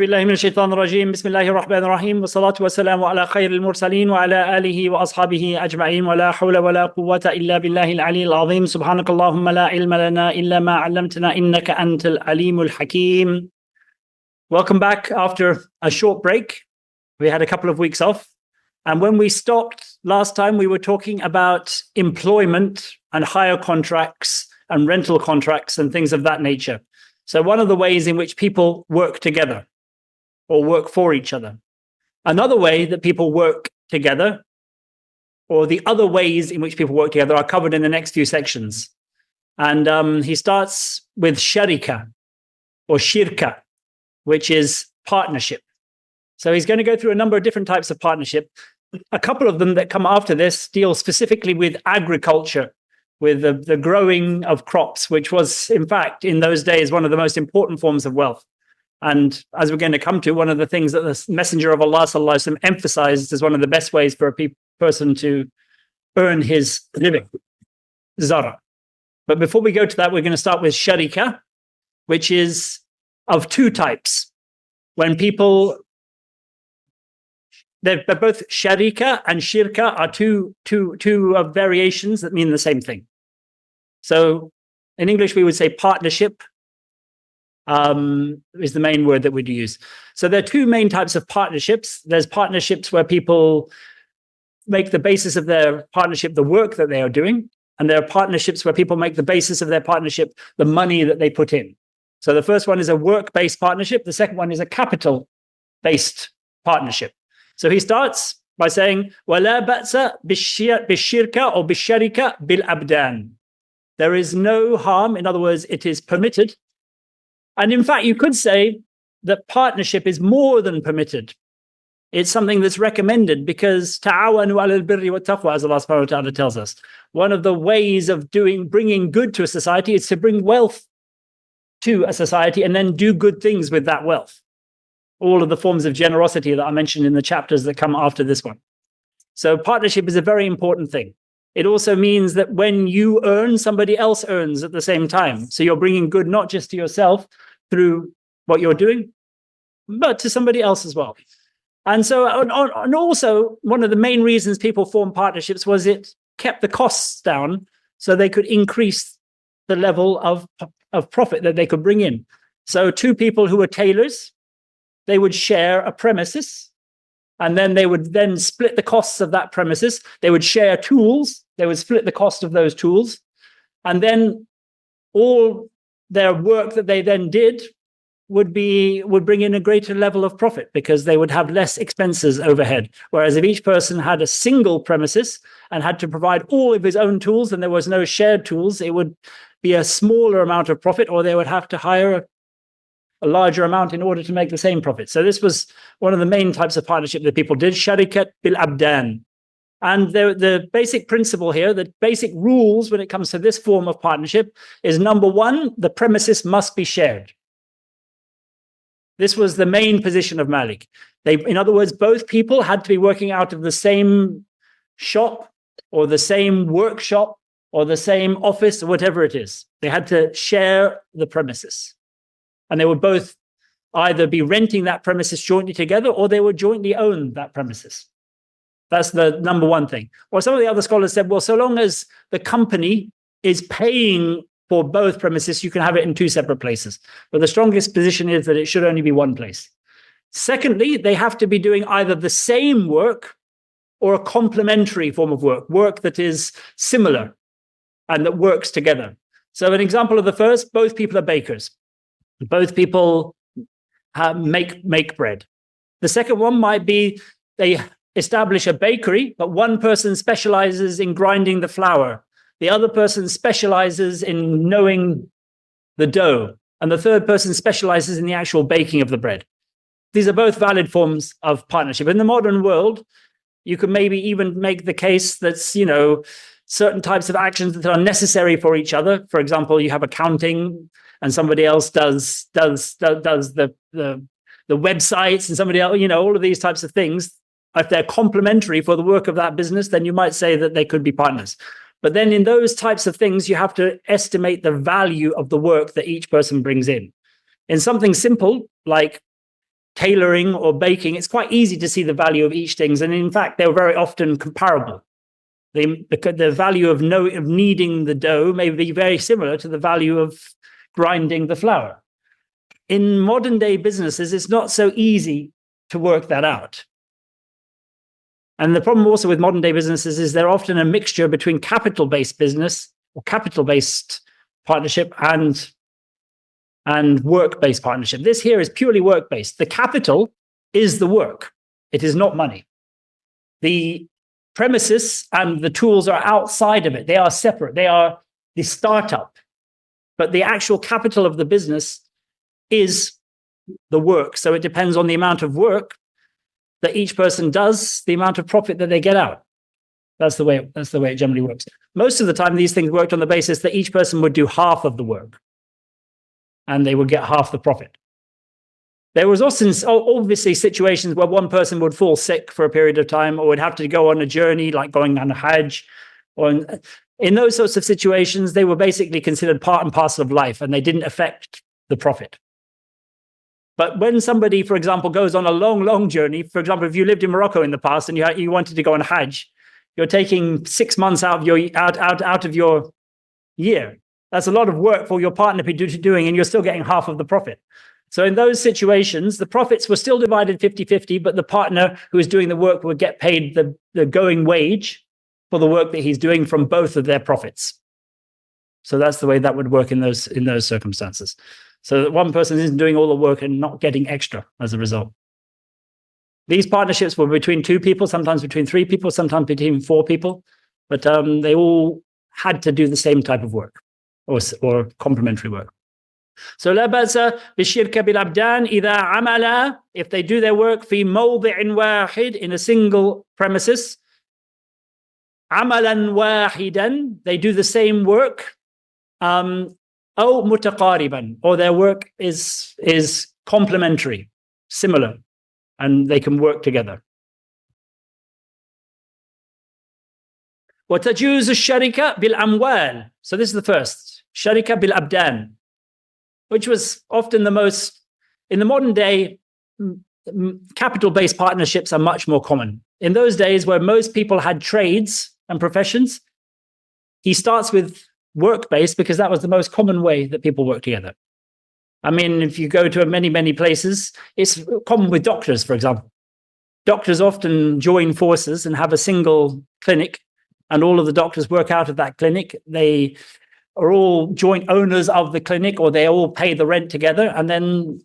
بالله من الشيطان الرجيم بسم الله الرحمن الرحيم والصلاة والسلام على خير المرسلين وعلى آله وأصحابه أجمعين ولا حول ولا قوة إلا بالله العلي العظيم سبحانك اللهم لا علم لنا إلا ما علمتنا إنك أنت العليم الحكيم. Welcome back after a short break. We had a couple of weeks off, and when we stopped last time we were talking about employment and hire contracts and rental contracts and things of that nature. So one of the ways in which people work together or work for each other. Another way that people work together, or the other ways in which people work together, are covered in the next few sections. And he starts with sharika or shirka, which is partnership. So he's going to go through a number of different types of partnership. A couple of them that come after this deal specifically with agriculture, with the growing of crops, which was, in fact, in those days, one of the most important forms of wealth. And as we're going to come to, one of the things that the Messenger of Allah sallallahu alaihi wasallam emphasized as one of the best ways for a person to earn his living, zara. But before we go to that, we're going to start with sharika, which is of two types. When people, they're both sharika and shirka are two variations that mean the same thing. So in English, we would say partnership. Is the main word that we'd use. So there are two main types of partnerships. There's partnerships where people make the basis of their partnership the work that they are doing, and there are partnerships where people make the basis of their partnership the money that they put in. So the first one is a work-based partnership. The second one is a capital-based partnership. So he starts by saying, وَلَا بَأْسَ بِالشِّرْكَ or بِالشَّرِكَ بِالْأَبْدَانِ. There is no harm. In other words, it is permitted. And in fact, you could say that partnership is more than permitted. It's something that's recommended because ta'awanu 'alal birri wat taqwa, as Allah subhanahu wa ta'ala tells us. One of the ways of bringing good to a society is to bring wealth to a society and then do good things with that wealth. All of the forms of generosity that I mentioned in the chapters that come after this one. So partnership is a very important thing. It also means that when you earn, somebody else earns at the same time. So you're bringing good not just to yourself through what you're doing, but to somebody else as well. And so, and also one of the main reasons people formed partnerships was it kept the costs down so they could increase the level of profit that they could bring in. So two people who were tailors, they would share a premises, and then they would then split the costs of that premises. They would share tools. They would split the cost of those tools. And then all their work that they then did would bring in a greater level of profit because they would have less expenses overhead. Whereas if each person had a single premises and had to provide all of his own tools and there was no shared tools, it would be a smaller amount of profit, or they would have to hire a larger amount in order to make the same profit. So this was one of the main types of partnership that people did, sharikat bil abdan. And the basic principle here, the basic rules when it comes to this form of partnership is, number one, the premises must be shared. This was the main position of Malik. In other words, both people had to be working out of the same shop or the same workshop or the same office or whatever it is. They had to share the premises. And they would both either be renting that premises jointly together or they would jointly own that premises. That's the number one thing. Or some of the other scholars said, well, so long as the company is paying for both premises, you can have it in two separate places. But the strongest position is that it should only be one place. Secondly, they have to be doing either the same work or a complementary form of work that is similar and that works together. So an example of the first, both people are bakers. Both people make bread. The second one might be they establish a bakery, but one person specializes in grinding the flour. The other person specializes in knowing the dough. And the third person specializes in the actual baking of the bread. These are both valid forms of partnership. In the modern world, you could maybe even make the case that's, certain types of actions that are necessary for each other. For example, you have accounting and somebody else does the websites and somebody else, all of these types of things. If they're complementary for the work of that business, then you might say that they could be partners. But then in those types of things, you have to estimate the value of the work that each person brings in. In something simple, like tailoring or baking, it's quite easy to see the value of each thing. And in fact, they're very often comparable. The value of kneading the dough may be very similar to the value of grinding the flour. In modern day businesses, it's not so easy to work that out. And the problem also with modern day businesses is they're often a mixture between capital-based business or capital-based partnership and work-based partnership. This here is purely work-based. The capital is the work. It is not money. The premises and the tools are outside of it. They are separate. They are the startup. But the actual capital of the business is the work. So it depends on the amount of work that each person does, the amount of profit that they get out. That's the way it generally works. Most of the time, these things worked on the basis that each person would do half of the work and they would get half the profit. There was also obviously situations where one person would fall sick for a period of time or would have to go on a journey, like going on a Hajj. Or in those sorts of situations, they were basically considered part and parcel of life and they didn't affect the profit. But when somebody, for example, goes on a long, long journey, for example, if you lived in Morocco in the past and you wanted to go on Hajj, you're taking 6 months out of your year. That's a lot of work for your partner to be doing, and you're still getting half of the profit. So in those situations, the profits were still divided 50-50, but the partner who is doing the work would get paid the going wage for the work that he's doing from both of their profits. So that's the way that would work in those circumstances. So that one person isn't doing all the work and not getting extra as a result. These partnerships were between 2 people, sometimes between 3 people, sometimes between 4 people, but they all had to do the same type of work or complementary work. So لا بأس بالشركة بالأبدان إذا عمل, if they do their work في موضع واحد, in a single premises, عملا واحدا, they do the same work, أو متقاربا, or their work is complementary, similar, and they can work together. وتجوز الشركة بالأموال. So this is the first, شركة بالأبدان, which was often the most, in the modern day, capital-based partnerships are much more common. In those days where most people had trades and professions, he starts with work-based because that was the most common way that people work together. I mean, if you go to many, many places, it's common with doctors, for example. Doctors often join forces and have a single clinic, and all of the doctors work out of that clinic. They are all joint owners of the clinic, or they all pay the rent together, and then,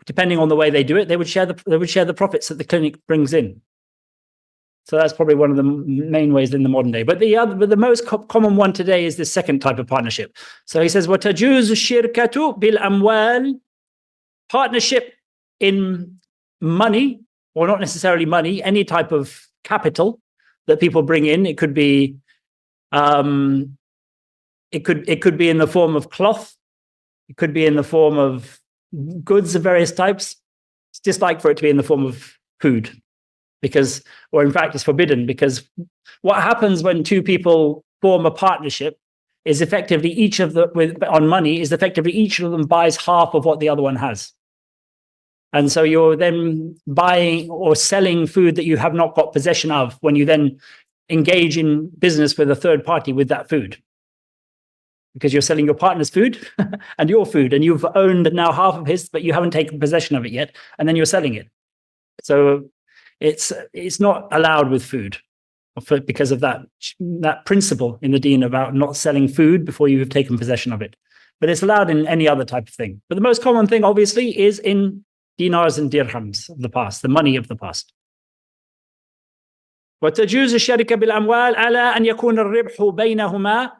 depending on the way they do it, they would share the profits that the clinic brings in. So that's probably one of the main ways in the modern day. But the most common one today is this second type of partnership. So he says, وَتَجُوزُ الشِّرْكَةُ بِالْأَمْوَالِ, partnership in money, or not necessarily money, any type of capital that people bring in. It could be it could be in the form of cloth. It could be in the form of goods of various types. It's just like for it to be in the form of food, because, or in fact, it's forbidden, because what happens when 2 people form a partnership is effectively each of them buys half of what the other one has. And so you're then buying or selling food that you have not got possession of when you then engage in business with a third party with that food. Because you're selling your partner's food and your food, and you've owned now half of his, but you haven't taken possession of it yet, and then you're selling it. So it's not allowed with food because of that principle in the deen about not selling food before you have taken possession of it. But it's allowed in any other type of thing. But the most common thing, obviously, is in dinars and dirhams of the past, the money of the past. وتجوز الشركة بالأموال على أن يكون الربح بينهما,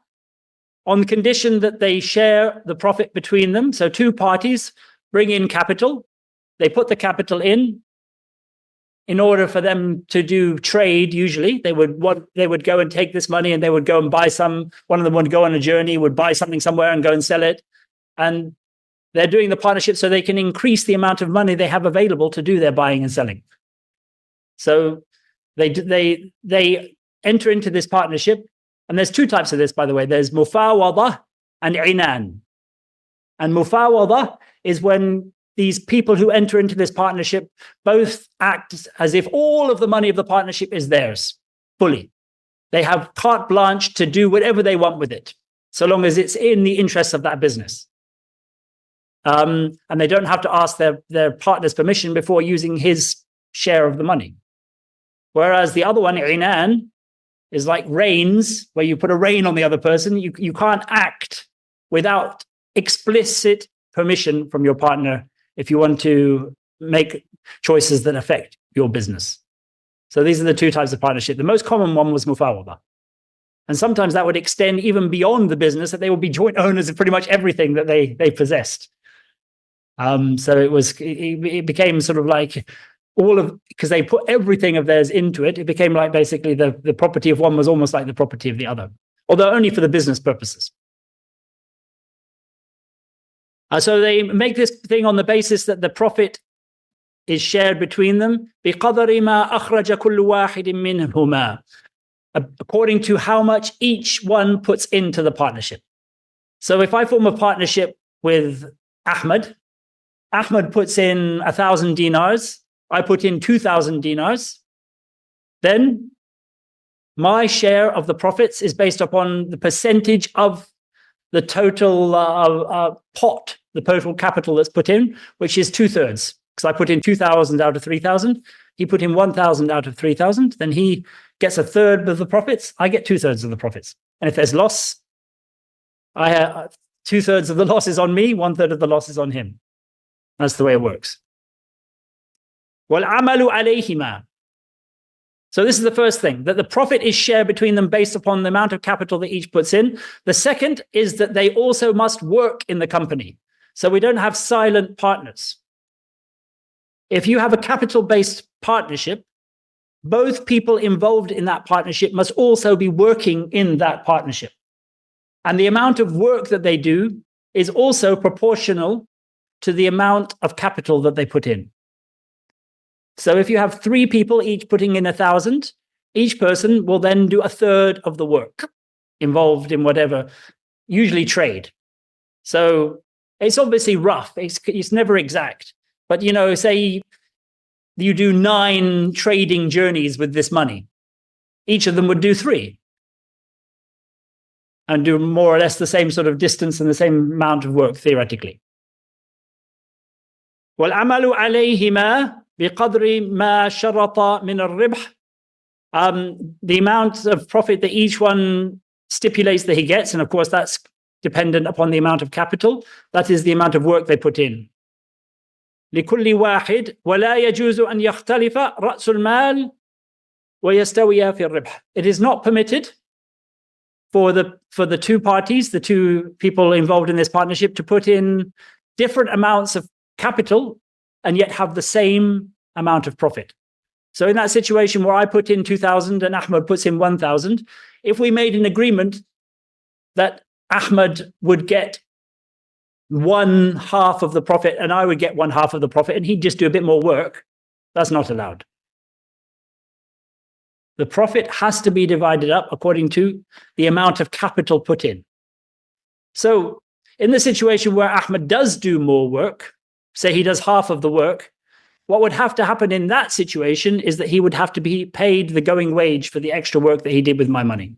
on the condition that they share the profit between them. So 2 parties bring in capital. They put the capital in order for them to do trade. Usually they would go and take this money and they would go and buy some. One of them would go on a journey, would buy something somewhere and go and sell it. And they're doing the partnership so they can increase the amount of money they have available to do their buying and selling. So they enter into this partnership. And there's 2 types of this, by the way. There's mufawadah and inan. And mufawadah is when these people who enter into this partnership both act as if all of the money of the partnership is theirs fully. They have carte blanche to do whatever they want with it, so long as it's in the interest of that business. And they don't have to ask their partner's permission before using his share of the money. Whereas the other one, inan, is like reins, where you put a rein on the other person. You can't act without explicit permission from your partner if you want to make choices that affect your business. So these are the two types of partnership. The most common one was mufawada. And sometimes that would extend even beyond the business, that they would be joint owners of pretty much everything that they possessed. So it became sort of like because they put everything of theirs into it, it became like basically the property of one was almost like the property of the other, although only for the business purposes. So they make this thing on the basis that the profit is shared between them, بِقَدَرِ مَا أَخْرَجَ كُلُّ وَاحِدٍ مِّنْهُمَا, according to how much each one puts into the partnership. So if I form a partnership with Ahmed puts in 1,000 dinars, I put in 2,000 dinars, then my share of the profits is based upon the percentage of the total pot, the total capital that's put in, which is 2/3. Because I put in 2,000 out of 3,000, he put in 1,000 out of 3,000, then he gets 1/3 of the profits, I get 2/3 of the profits. And if there's loss, 2/3 of the loss is on me, 1/3 of the loss is on him. That's the way it works. وَالْعَمَلُ عَلَيْهِمَا. So this is the first thing, that the profit is shared between them based upon the amount of capital that each puts in. The second is that they also must work in the company. So we don't have silent partners. If you have a capital-based partnership, both people involved in that partnership must also be working in that partnership. And the amount of work that they do is also proportional to the amount of capital that they put in. So if you have 3 people each putting in 1,000, each person will then do 1/3 of the work involved in whatever, usually trade. So it's obviously rough. It's never exact. But, say you do 9 trading journeys with this money. Each of them would do 3 and do more or less the same sort of distance and the same amount of work, theoretically. وَالْعَمَلُ عَلَيْهِمَا بِقَدْرِ مَا شَرَطَ مِنَ الرِّبْحِ. The amount of profit that each one stipulates that he gets, and of course that's dependent upon the amount of capital, that is the amount of work they put in. لكل واحد ولا يجوز أن يختلف رأس المال ويستوي في الربح. It is not permitted for the two parties, the two people involved in this partnership, to put in different amounts of capital and yet have the same amount of profit. So in that situation where I put in 2,000 and Ahmed puts in 1,000, if we made an agreement that Ahmed would get 1/2 of the profit and I would get 1/2 of the profit and he'd just do a bit more work, that's not allowed. The profit has to be divided up according to the amount of capital put in. So in the situation where Ahmed does do more work, say he does half of the work, what would have to happen in that situation is that he would have to be paid the going wage for the extra work that he did with my money.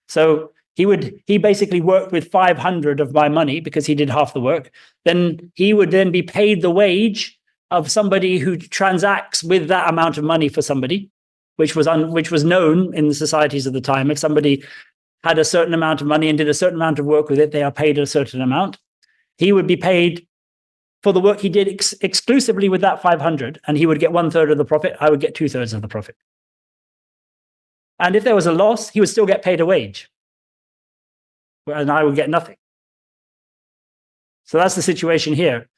So he basically worked with 500 of my money because he did half the work. Then he would then be paid the wage of somebody who transacts with that amount of money for somebody, which was known in the societies of the time. If somebody had a certain amount of money and did a certain amount of work with it, they are paid a certain amount. He would be paid for the work he did exclusively with that 500, and he would get 1/3 of the profit. I would get 2/3 of the profit. And if there was a loss, he would still get paid a wage, and I would get nothing. So that's the situation here.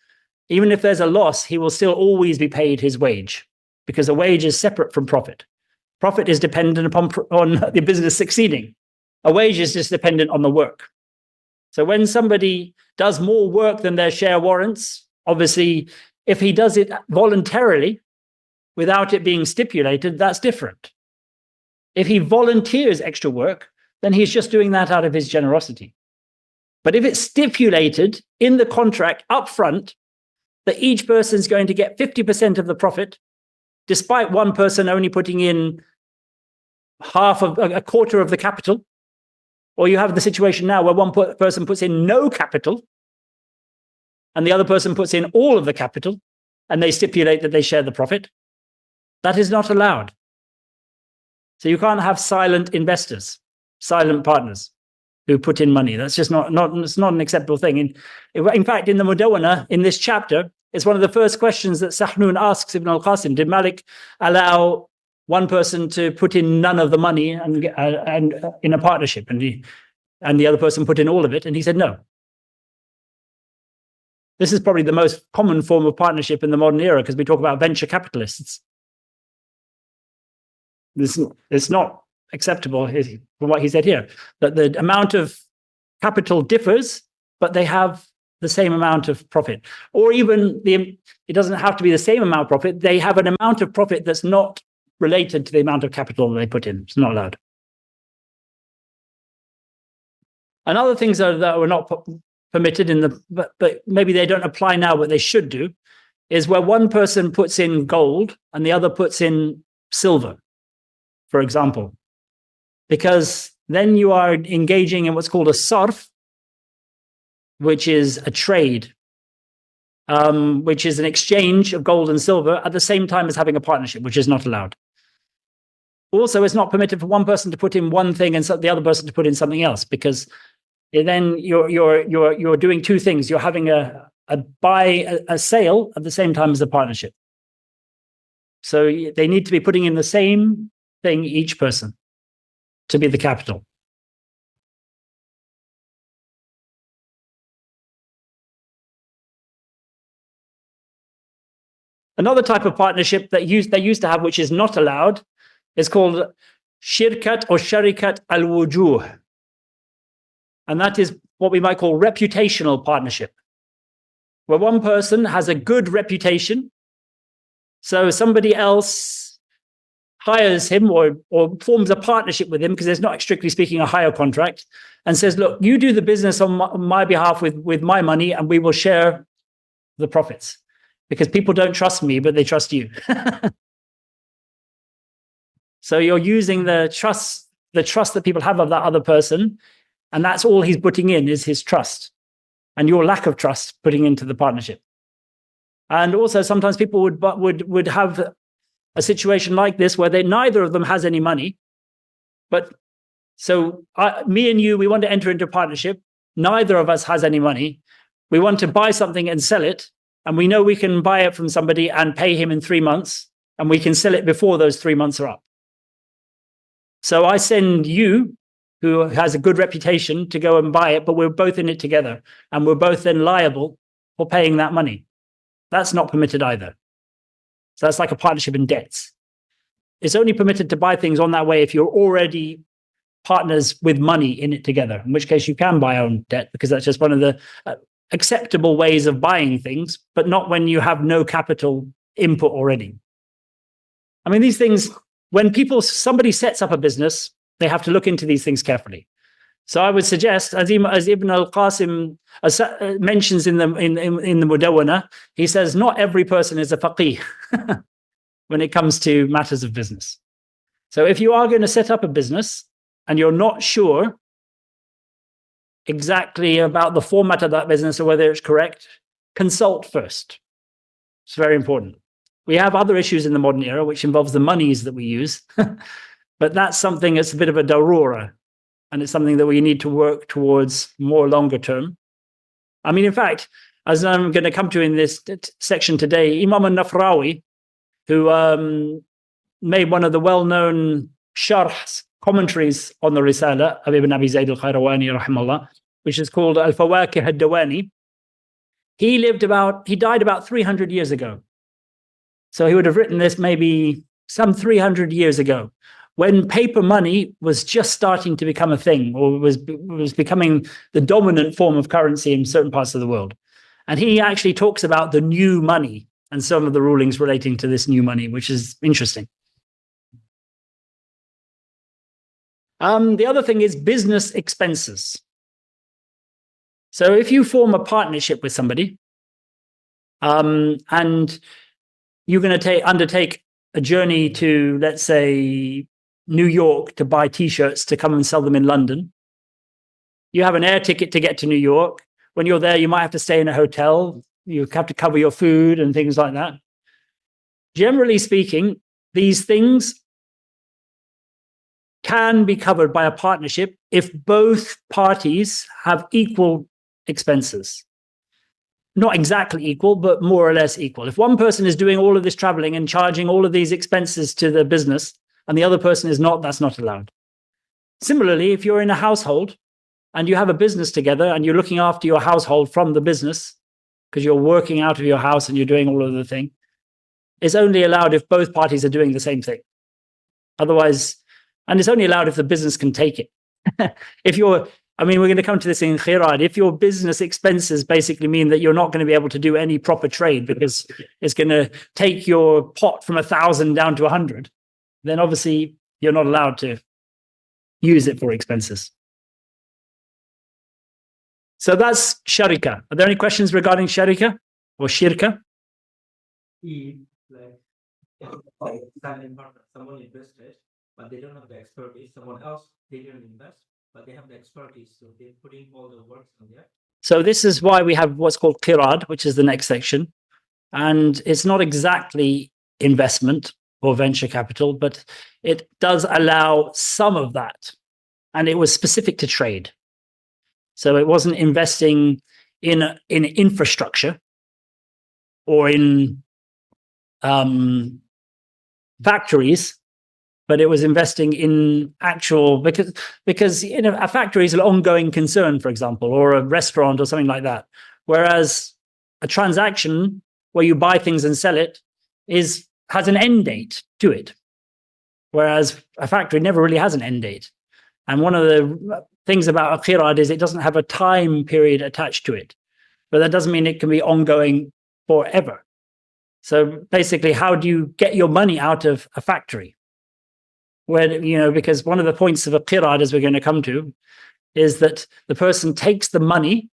Even if there's a loss, he will still always be paid his wage, because a wage is separate from profit. Profit is dependent upon the business succeeding. A wage is just dependent on the work. So when somebody does more work than their share warrants, obviously, if he does it voluntarily, without it being stipulated, that's different. If he volunteers extra work, then he's just doing that out of his generosity. But if it's stipulated in the contract up front that each person is going to get 50% of the profit, despite one person only putting in half of a quarter of the capital. Or you have the situation now where one person puts in no capital and the other person puts in all of the capital, and they stipulate that they share the profit. That is not allowed. So you can't have silent investors, silent partners who put in money. That's just it's not an acceptable thing. In fact, in the Mudawwana, in this chapter, it's one of the first questions that Sahnun asks Ibn al-Qasim. Did Malik allow one person to put in none of the money and in a partnership, and the other person put in all of it? And he said no. This is probably the most common form of partnership in the modern era, because we talk about venture capitalists. It's not acceptable from what he said here, that the amount of capital differs, but they have the same amount of profit. Or even it doesn't have to be the same amount of profit. They have an amount of profit that's not related to the amount of capital they put in. It's not allowed. And other things that were not permitted but maybe they don't apply now, but they should do, is where one person puts in gold and the other puts in silver, for example, because then you are engaging in what's called a sarf, which is a trade, which is an exchange of gold and silver at the same time as having a partnership, which is not allowed. Also, it's not permitted for one person to put in one thing and the other person to put in something else, because then you're doing two things. You're having a sale at the same time as a partnership. So they need to be putting in the same thing, each person, to be the capital. Another type of partnership that they used to have, which is not allowed, is called shirkat or sharikat al-wujuh. And that is what we might call reputational partnership, where one person has a good reputation. So somebody else hires him or forms a partnership with him, because there's not, strictly speaking, a hire contract, and says, look, you do the business on my behalf with my money, and we will share the profits, because people don't trust me, but they trust you. So you're using the trust that people have of that other person, and that's all he's putting in, is his trust and your lack of trust putting into the partnership. And also sometimes people would have a situation like this where neither of them has any money. But so me and you, we want to enter into a partnership. Neither of us has any money. We want to buy something and sell it. And we know we can buy it from somebody and pay him in 3 months. And we can sell it before those 3 months are up. So I send you, who has a good reputation, to go and buy it, but we're both in it together. And we're both then liable for paying that money. That's not permitted either. So that's like a partnership in debts. It's only permitted to buy things on that way if you're already partners with money in it together, in which case you can buy on debt, because that's just one of the acceptable ways of buying things, but not when you have no capital input already. I mean, these things, when somebody sets up a business, they have to look into these things carefully. So I would suggest, as Ibn al-Qasim mentions in the Mudawwana, he says, not every person is a faqih when it comes to matters of business. So if you are going to set up a business and you're not sure exactly about the format of that business or whether it's correct, consult first. It's very important. We have other issues in the modern era, which involves the monies that we use. But that's something that's a bit of a darura, and it's something that we need to work towards more longer term. I mean, in fact, as I'm going to come to in this section today, Imam al-Nafrawi, who made one of the well-known sharhs, commentaries on the Risalah of Ibn abi Zayd Al-Qayrawani, rahimahullah, which is called Al-Fawakih Ad-Dawani, he died about 300 years ago. So he would have written this maybe some 300 years ago, when paper money was just starting to become a thing, or was becoming the dominant form of currency in certain parts of the world. And he actually talks about the new money and some of the rulings relating to this new money, which is interesting. The other thing is business expenses. So if you form a partnership with somebody, and you're going to undertake a journey to, let's say, New York to buy T-shirts to come and sell them in London. You have an air ticket to get to New York. When you're there, you might have to stay in a hotel. You have to cover your food and things like that. Generally speaking, these things can be covered by a partnership if both parties have equal expenses. Not exactly equal, but more or less equal. If one person is doing all of this traveling and charging all of these expenses to the business and the other person is not, that's not allowed. Similarly, if you're in a household and you have a business together and you're looking after your household from the business because you're working out of your house and you're doing all of the thing, it's only allowed if both parties are doing the same thing. Otherwise, and it's only allowed if the business can take it. We're going to come to this in Khirad. If your business expenses basically mean that you're not going to be able to do any proper trade because it's going to take your pot from 1,000 down to 100, then obviously you're not allowed to use it for expenses. So that's sharika. Are there any questions regarding sharika or shirka? Someone invested, but they don't have the expertise. Someone else, they didn't invest, but they have the expertise. So they're putting all the works on there. So this is why we have what's called qirad, which is the next section. And it's not exactly investment or venture capital, but it does allow some of that. And it was specific to trade. So it wasn't investing in infrastructure or in factories, but it was investing in actual, because a factory is an ongoing concern, for example, or a restaurant or something like that. Whereas a transaction where you buy things and sell it has an end date to it. Whereas a factory never really has an end date. And one of the things about a qirad is it doesn't have a time period attached to it, but that doesn't mean it can be ongoing forever. So basically, how do you get your money out of a factory? Because one of the points of a qirad, as we're going to come to, is that the person takes the money,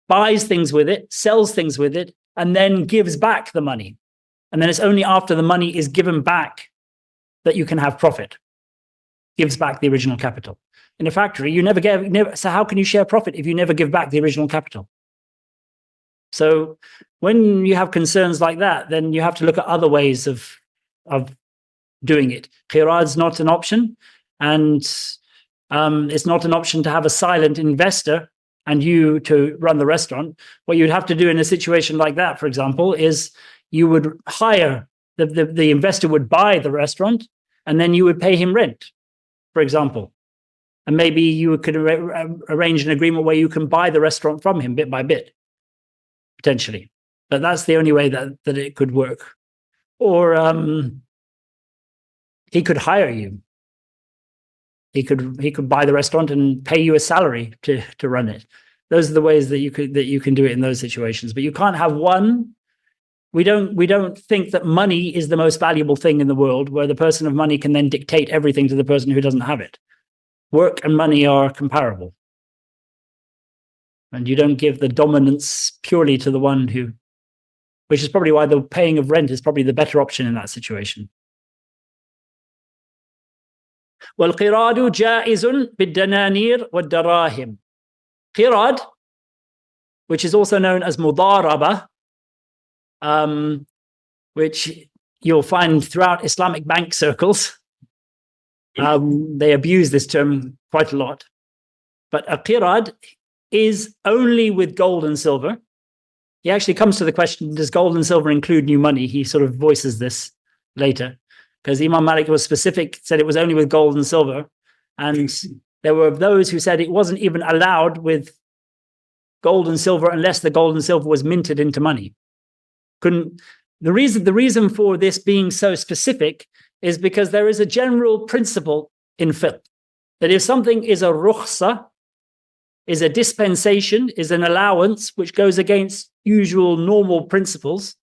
buys things with it, sells things with it, and then gives back the money. And then it's only after the money is given back that you can have profit. Gives back the original capital. In a factory, you never. So how can you share profit if you never give back the original capital? So when you have concerns like that, then you have to look at other ways of doing it. Qirad's not an option, and it's not an option to have a silent investor and you to run the restaurant. What you'd have to do in a situation like that, for example, is you would hire the investor would buy the restaurant, and then you would pay him rent, for example. And maybe you could arrange an agreement where you can buy the restaurant from him bit by bit, potentially. But that's the only way that it could work. Or he could hire you. He could buy the restaurant and pay you a salary to run it. Those are the ways that you can do it in those situations. But you can't have one. We don't think that money is the most valuable thing in the world, where the person of money can then dictate everything to the person who doesn't have it. Work and money are comparable. And you don't give the dominance purely to the one who, which is probably why the paying of rent is probably the better option in that situation. وَالْقِرَادُ جَائِزٌ بِالدَّنَانِيرِ وَالدَّرَاهِمِ. Qirad, which is also known as mudaraba, which you'll find throughout Islamic bank circles. They abuse this term quite a lot. But a qirad is only with gold and silver. He actually comes to the question, does gold and silver include new money? He sort of voices this later, because Imam Malik was specific, said it was only with gold and silver. And there were those who said it wasn't even allowed with gold and silver unless the gold and silver was minted into money. The reason for this being so specific is because there is a general principle in fiqh that if something is a rukhsa, is a dispensation, is an allowance which goes against usual normal principles,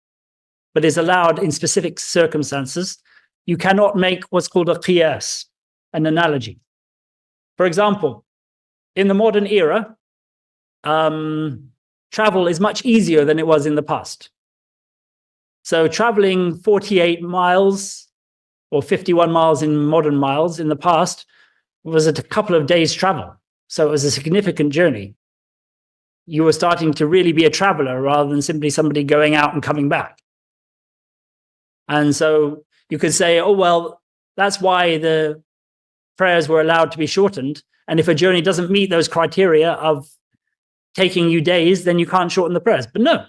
but is allowed in specific circumstances, you cannot make what's called a qiyas, an analogy. For example, in the modern era, travel is much easier than it was in the past. So traveling 48 miles or 51 miles in modern miles in the past was a couple of days travel. So it was a significant journey. You were starting to really be a traveler rather than simply somebody going out and coming back. And so you could say, oh, well, that's why the prayers were allowed to be shortened. And if a journey doesn't meet those criteria of taking you days, then you can't shorten the prayers. But no,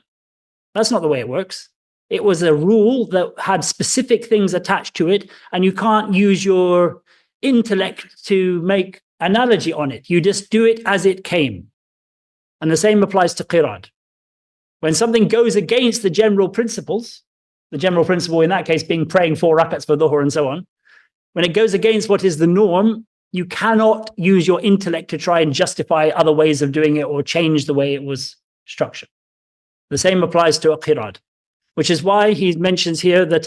that's not the way it works. It was a rule that had specific things attached to it, and you can't use your intellect to make analogy on it. You just do it as it came. And the same applies to qirad. When something goes against the general principles, the general principle in that case being praying 4 rakats for dhuhr and so on, when it goes against what is the norm, you cannot use your intellect to try and justify other ways of doing it or change the way it was structured. The same applies to a qirad, which is why he mentions here that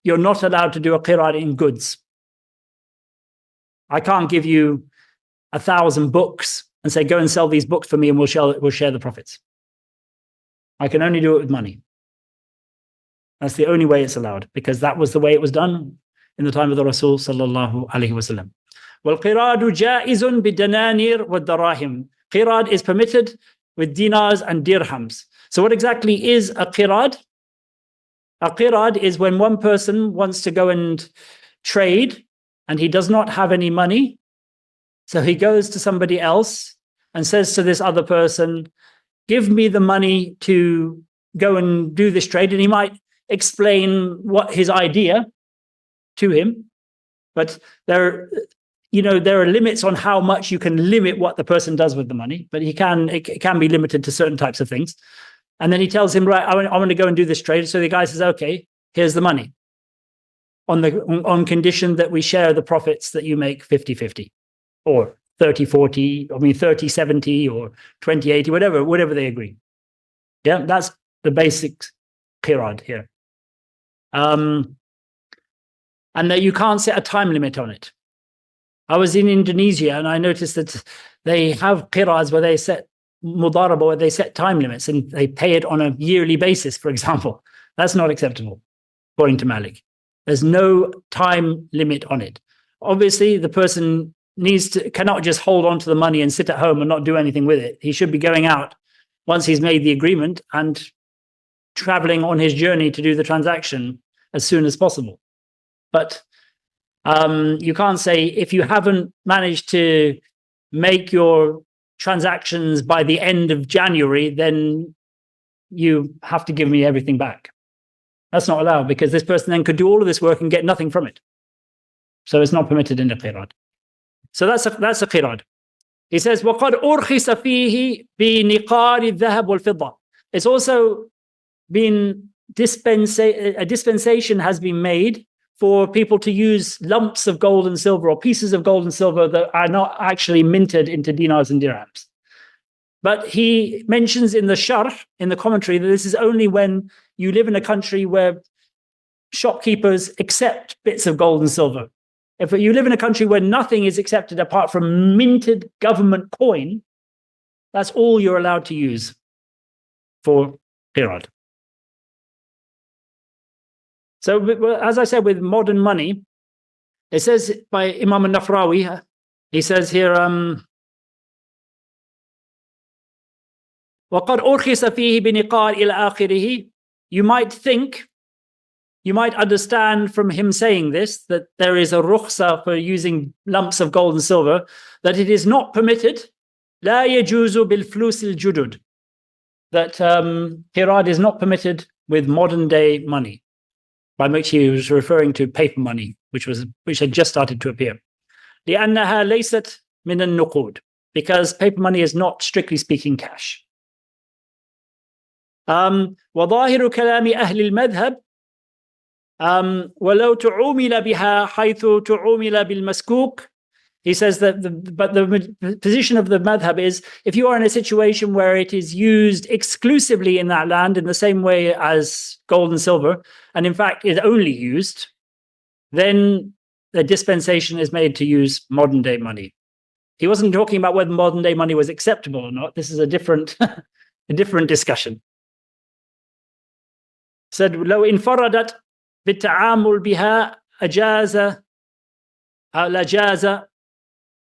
you're not allowed to do a qirad in goods. I can't give you 1,000 books and say, go and sell these books for me and we'll share the profits. I can only do it with money. That's the only way it's allowed, because that was the way it was done in the time of the Rasul sallallahu alaihi wasallam. وَالْقِرَادُ جَائِزٌ بِالدَّنَانِيرِ وَالدَّرَاهِمِ. Qirad is permitted with dinars and dirhams. So what exactly is a qirad? A qirad is when one person wants to go and trade and he does not have any money. So he goes to somebody else and says to this other person, give me the money to go and do this trade. And he might explain what his idea to him, but there are limits on how much you can limit what the person does with the money, but it can be limited to certain types of things. And then he tells him, right, I want to go and do this trade. So the guy says, okay, here's the money on condition that we share the profits that you make 50-50 or 30-40, 30-70 or 20-80, whatever they agree. Yeah, that's the basic qirad here. And that you can't set a time limit on it. I was in Indonesia and I noticed that they have qirads where they set mudaraba, where they set time limits and they pay it on a yearly basis, for example. That's not acceptable, according to Malik. There's no time limit on it. Obviously, the person cannot just hold on to the money and sit at home and not do anything with it. He should be going out once he's made the agreement and traveling on his journey to do the transaction as soon as possible. But you can't say, if you haven't managed to make your transactions by the end of January, then you have to give me everything back. That's not allowed, because this person then could do all of this work and get nothing from it. So it's not permitted in the qirad. So that's a qirad. He says, وَقَدْ أُرْخِصَ فِيهِ بِنِقَارِ الذَّهَبِ وَالْفِضَّةِ. It's also been a dispensation has been made for people to use lumps of gold and silver or pieces of gold and silver that are not actually minted into dinars and dirhams. But he mentions in the sharh, in the commentary, that this is only when you live in a country where shopkeepers accept bits of gold and silver. If you live in a country where nothing is accepted apart from minted government coin, that's all you're allowed to use for qirad. So, as I said, with modern money, it says by Imam al-Nafrawi, he says here, وَقَدْ أُرْخِصَ فِيهِ بِنِقَارِ إِلَى آخِرِهِ. You might understand from him saying this, that there is a rukhsa for using lumps of gold and silver, that it is not permitted, لَا يَجُوزُ بِالْفْلُوسِ الْجُدُدِ, that qirad is not permitted with modern day money, by which he was referring to paper money, which had just started to appear. لأنها ليست من النقود, because paper money is not, strictly speaking, cash. وظاهر كلام أهل المذهب ولو تعومل بها حيث تعومل بالمسكوك. He says that the position of the madhab is, if you are in a situation where it is used exclusively in that land in the same way as gold and silver, and in fact is only used, then the dispensation is made to use modern day money. He wasn't talking about whether modern day money was acceptable or not. This is a different a different discussion. Said, لو انفردت بالتعامل بها أجاز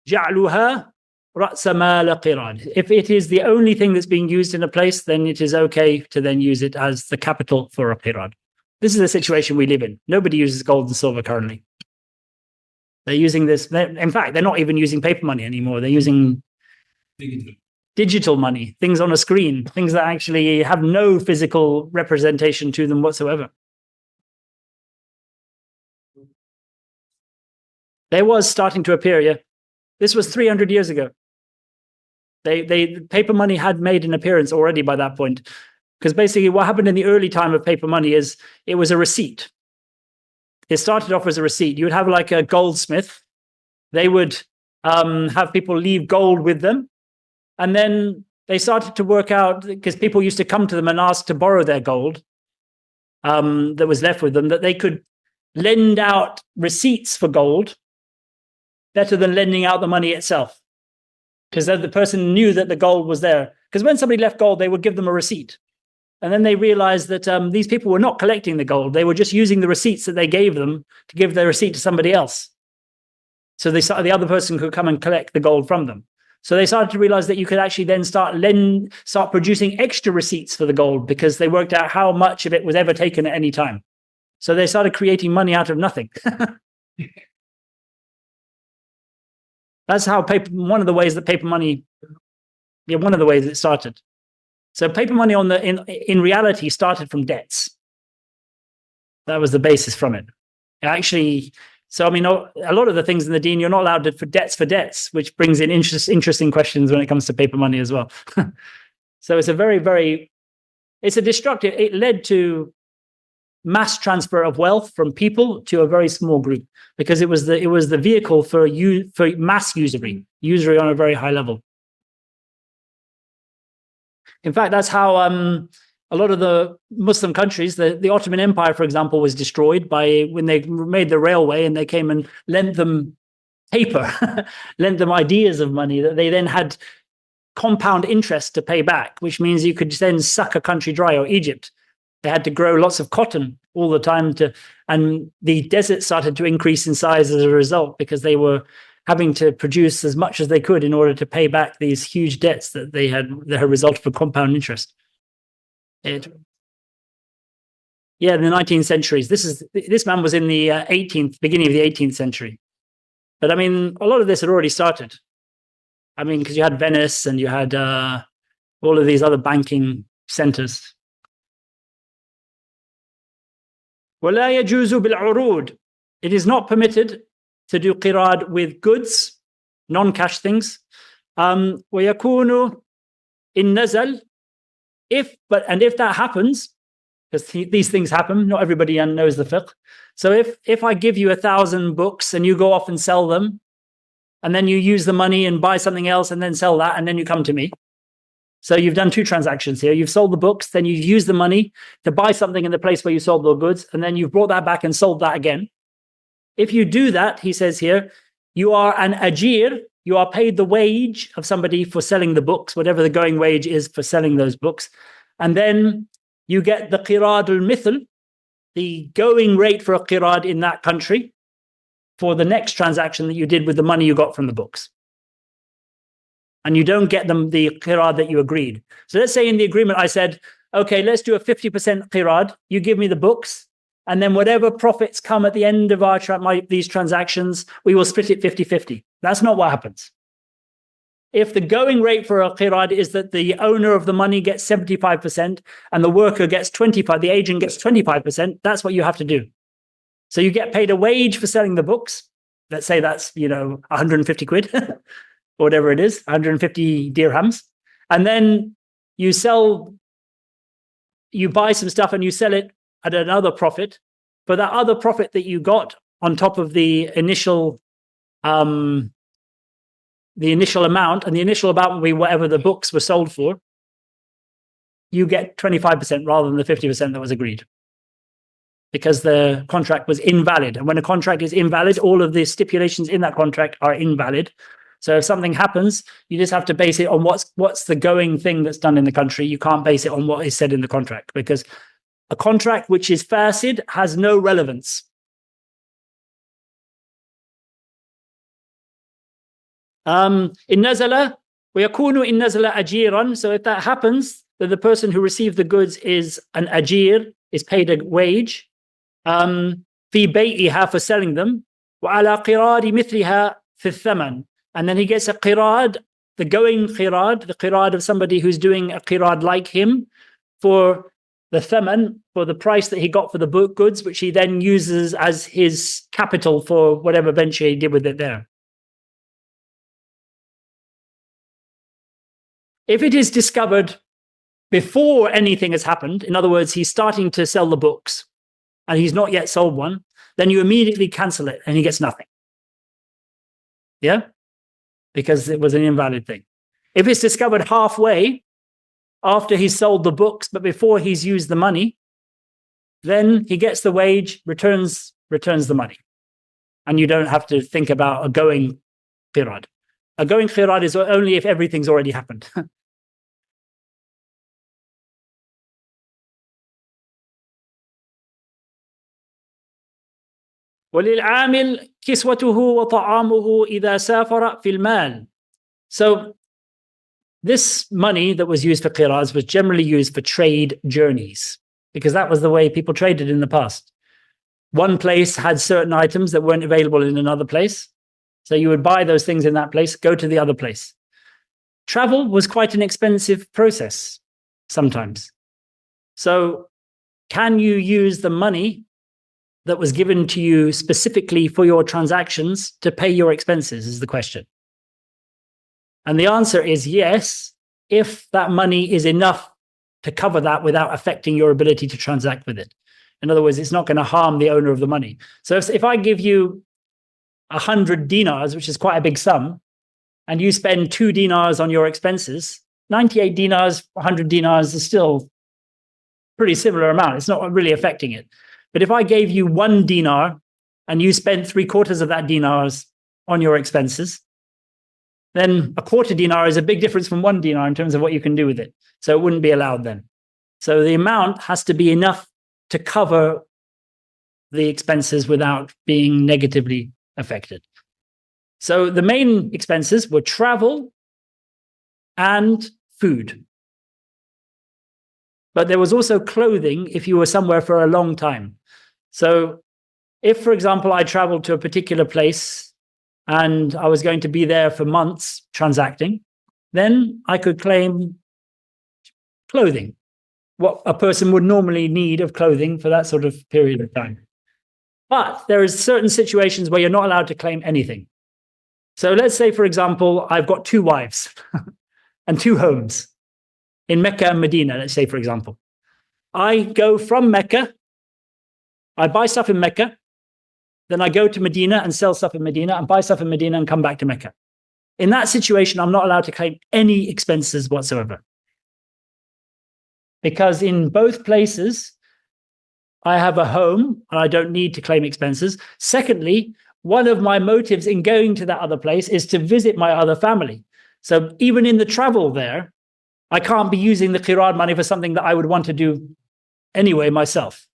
جعلها رأس مال قراد. If it is the only thing that's being used in a place, then it is okay to then use it as the capital for a qirad. This is the situation we live in. Nobody uses gold and silver currently. They're using this. In fact, they're not even using paper money anymore. They're using digital money, things on a screen, things that actually have no physical representation to them whatsoever. There was starting to appear, yeah. This was 300 years ago. Paper money had made an appearance already by that point. Because basically what happened in the early time of paper money is it was a receipt. It started off as a receipt. You would have like a goldsmith. They would have people leave gold with them. And then they started to work out, because people used to come to them and ask to borrow their gold that was left with them, that they could lend out receipts for gold better than lending out the money itself. Because the person knew that the gold was there. Because when somebody left gold, they would give them a receipt. And then they realized that these people were not collecting the gold. They were just using the receipts that they gave them to give their receipt to somebody else. So the other person could come and collect the gold from them. So they started to realize that you could actually then start producing extra receipts for the gold, because they worked out how much of it was ever taken at any time. So they started creating money out of nothing. That's how one of the ways that paper money, one of the ways it started. So paper money in reality started from debts. That was the basis from it. Actually, so I mean, a lot of the things in the deen, you're not allowed to for debts, which brings in interesting questions when it comes to paper money as well. So it's it's a destructive. It led to mass transfer of wealth from people to a very small group, because it was the vehicle for mass usury on a very high level. In fact, that's how a lot of the Muslim countries, the Ottoman Empire, for example, was destroyed when they made the railway and they came and lent them paper, lent them ideas of money that they then had compound interest to pay back, which means you could then suck a country dry. Or Egypt, they had to grow lots of cotton all the time and the desert started to increase in size as a result, because they were having to produce as much as they could in order to pay back these huge debts that they had that had resulted from compound interest. In the 19th centuries. This man was in the beginning of the 18th century. But I mean, a lot of this had already started. I mean, because you had Venice and you had all of these other banking centers. وَلَا يَجُوزُ بِالْعُرُودِ. It is not permitted to do qirad with goods, non-cash things. وَيَكُونُ إِن نَزَلْ. If that happens, because these things happen, not everybody knows the fiqh. So if I give you 1,000 books and you go off and sell them, and then you use the money and buy something else and then sell that, and then you come to me. So you've done two transactions here. You've sold the books, then you've used the money to buy something in the place where you sold the goods, and then you've brought that back and sold that again. If you do that, he says here, you are an ajir, you are paid the wage of somebody for selling the books, whatever the going wage is for selling those books. And then you get the qirad al-mithl, the going rate for a qirad in that country for the next transaction that you did with the money you got from the books. And you don't get them the qirad that you agreed. So let's say in the agreement I said, okay, let's do a 50% qirad. You give me the books, and then whatever profits come at the end of these transactions, we will split it 50-50. That's not what happens. If the going rate for a qirad is that the owner of the money gets 75% and the worker gets 25%, the agent gets 25%, that's what you have to do. So you get paid a wage for selling the books. Let's say that's, 150 quid or whatever it is, 150 dirhams. And then you buy some stuff and you sell it at another profit. For that other profit that you got on top of the initial amount, and the initial amount will be whatever the books were sold for, you get 25% rather than the 50% that was agreed, because the contract was invalid. And when a contract is invalid, all of the stipulations in that contract are invalid. So if something happens, you just have to base it on what's the going thing that's done in the country. You can't base it on what is said in the contract, because a contract which is fasid has no relevance. In nazala, وَيَكُونُ إِن نَزَلَ أَجِيرًا. So if that happens, that the person who received the goods is an ajir, is paid a wage, في بيعها, for selling them, وعلى قراد مثلها في الثمن. And then he gets a qirad, the going qirad, the qirad of somebody who's doing a qirad like him, for the thaman, for the price that he got for the goods, which he then uses as his capital for whatever venture he did with it there. If it is discovered before anything has happened, in other words, he's starting to sell the books and he's not yet sold one, then you immediately cancel it and he gets nothing. Yeah? Because it was an invalid thing. If it's discovered halfway after he's sold the books, but before he's used the money, then he gets the wage, returns the money. And you don't have to think about a going qirad. A going qirad is only if everything's already happened. وَلِلْعَامِلِ كِسْوَتُهُ وَطَعَامُهُ إِذَا سَافَرَ فِي الْمَالِ. So this money that was used for qirads was generally used for trade journeys, because that was the way people traded in the past. One place had certain items that weren't available in another place. So you would buy those things in that place, go to the other place. Travel was quite an expensive process sometimes. So can you use the money that was given to you specifically for your transactions to pay your expenses, is the question. And the answer is yes, if that money is enough to cover that without affecting your ability to transact with it. In other words, it's not going to harm the owner of the money. So if I give you 100 dinars, which is quite a big sum, and you spend 2 dinars on your expenses, 98 dinars, 100 dinars is still pretty similar amount. It's not really affecting it. But if I gave you 1 dinar and you spent 3/4 of that dinars on your expenses, then a quarter dinar is a big difference from 1 dinar in terms of what you can do with it. So it wouldn't be allowed then. So the amount has to be enough to cover the expenses without being negatively affected. So the main expenses were travel and food. But there was also clothing if you were somewhere for a long time. So if, for example, I traveled to a particular place and I was going to be there for months transacting, then I could claim clothing, what a person would normally need of clothing for that sort of period of time. But there is certain situations where you're not allowed to claim anything. So let's say, for example, I've got 2 wives and 2 homes in Mecca and Medina, let's say, for example. I go from Mecca, I buy stuff in Mecca, then I go to Medina and sell stuff in Medina and buy stuff in Medina and come back to Mecca. In that situation, I'm not allowed to claim any expenses whatsoever. Because in both places, I have a home and I don't need to claim expenses. Secondly, one of my motives in going to that other place is to visit my other family. So even in the travel there, I can't be using the qirad money for something that I would want to do anyway myself.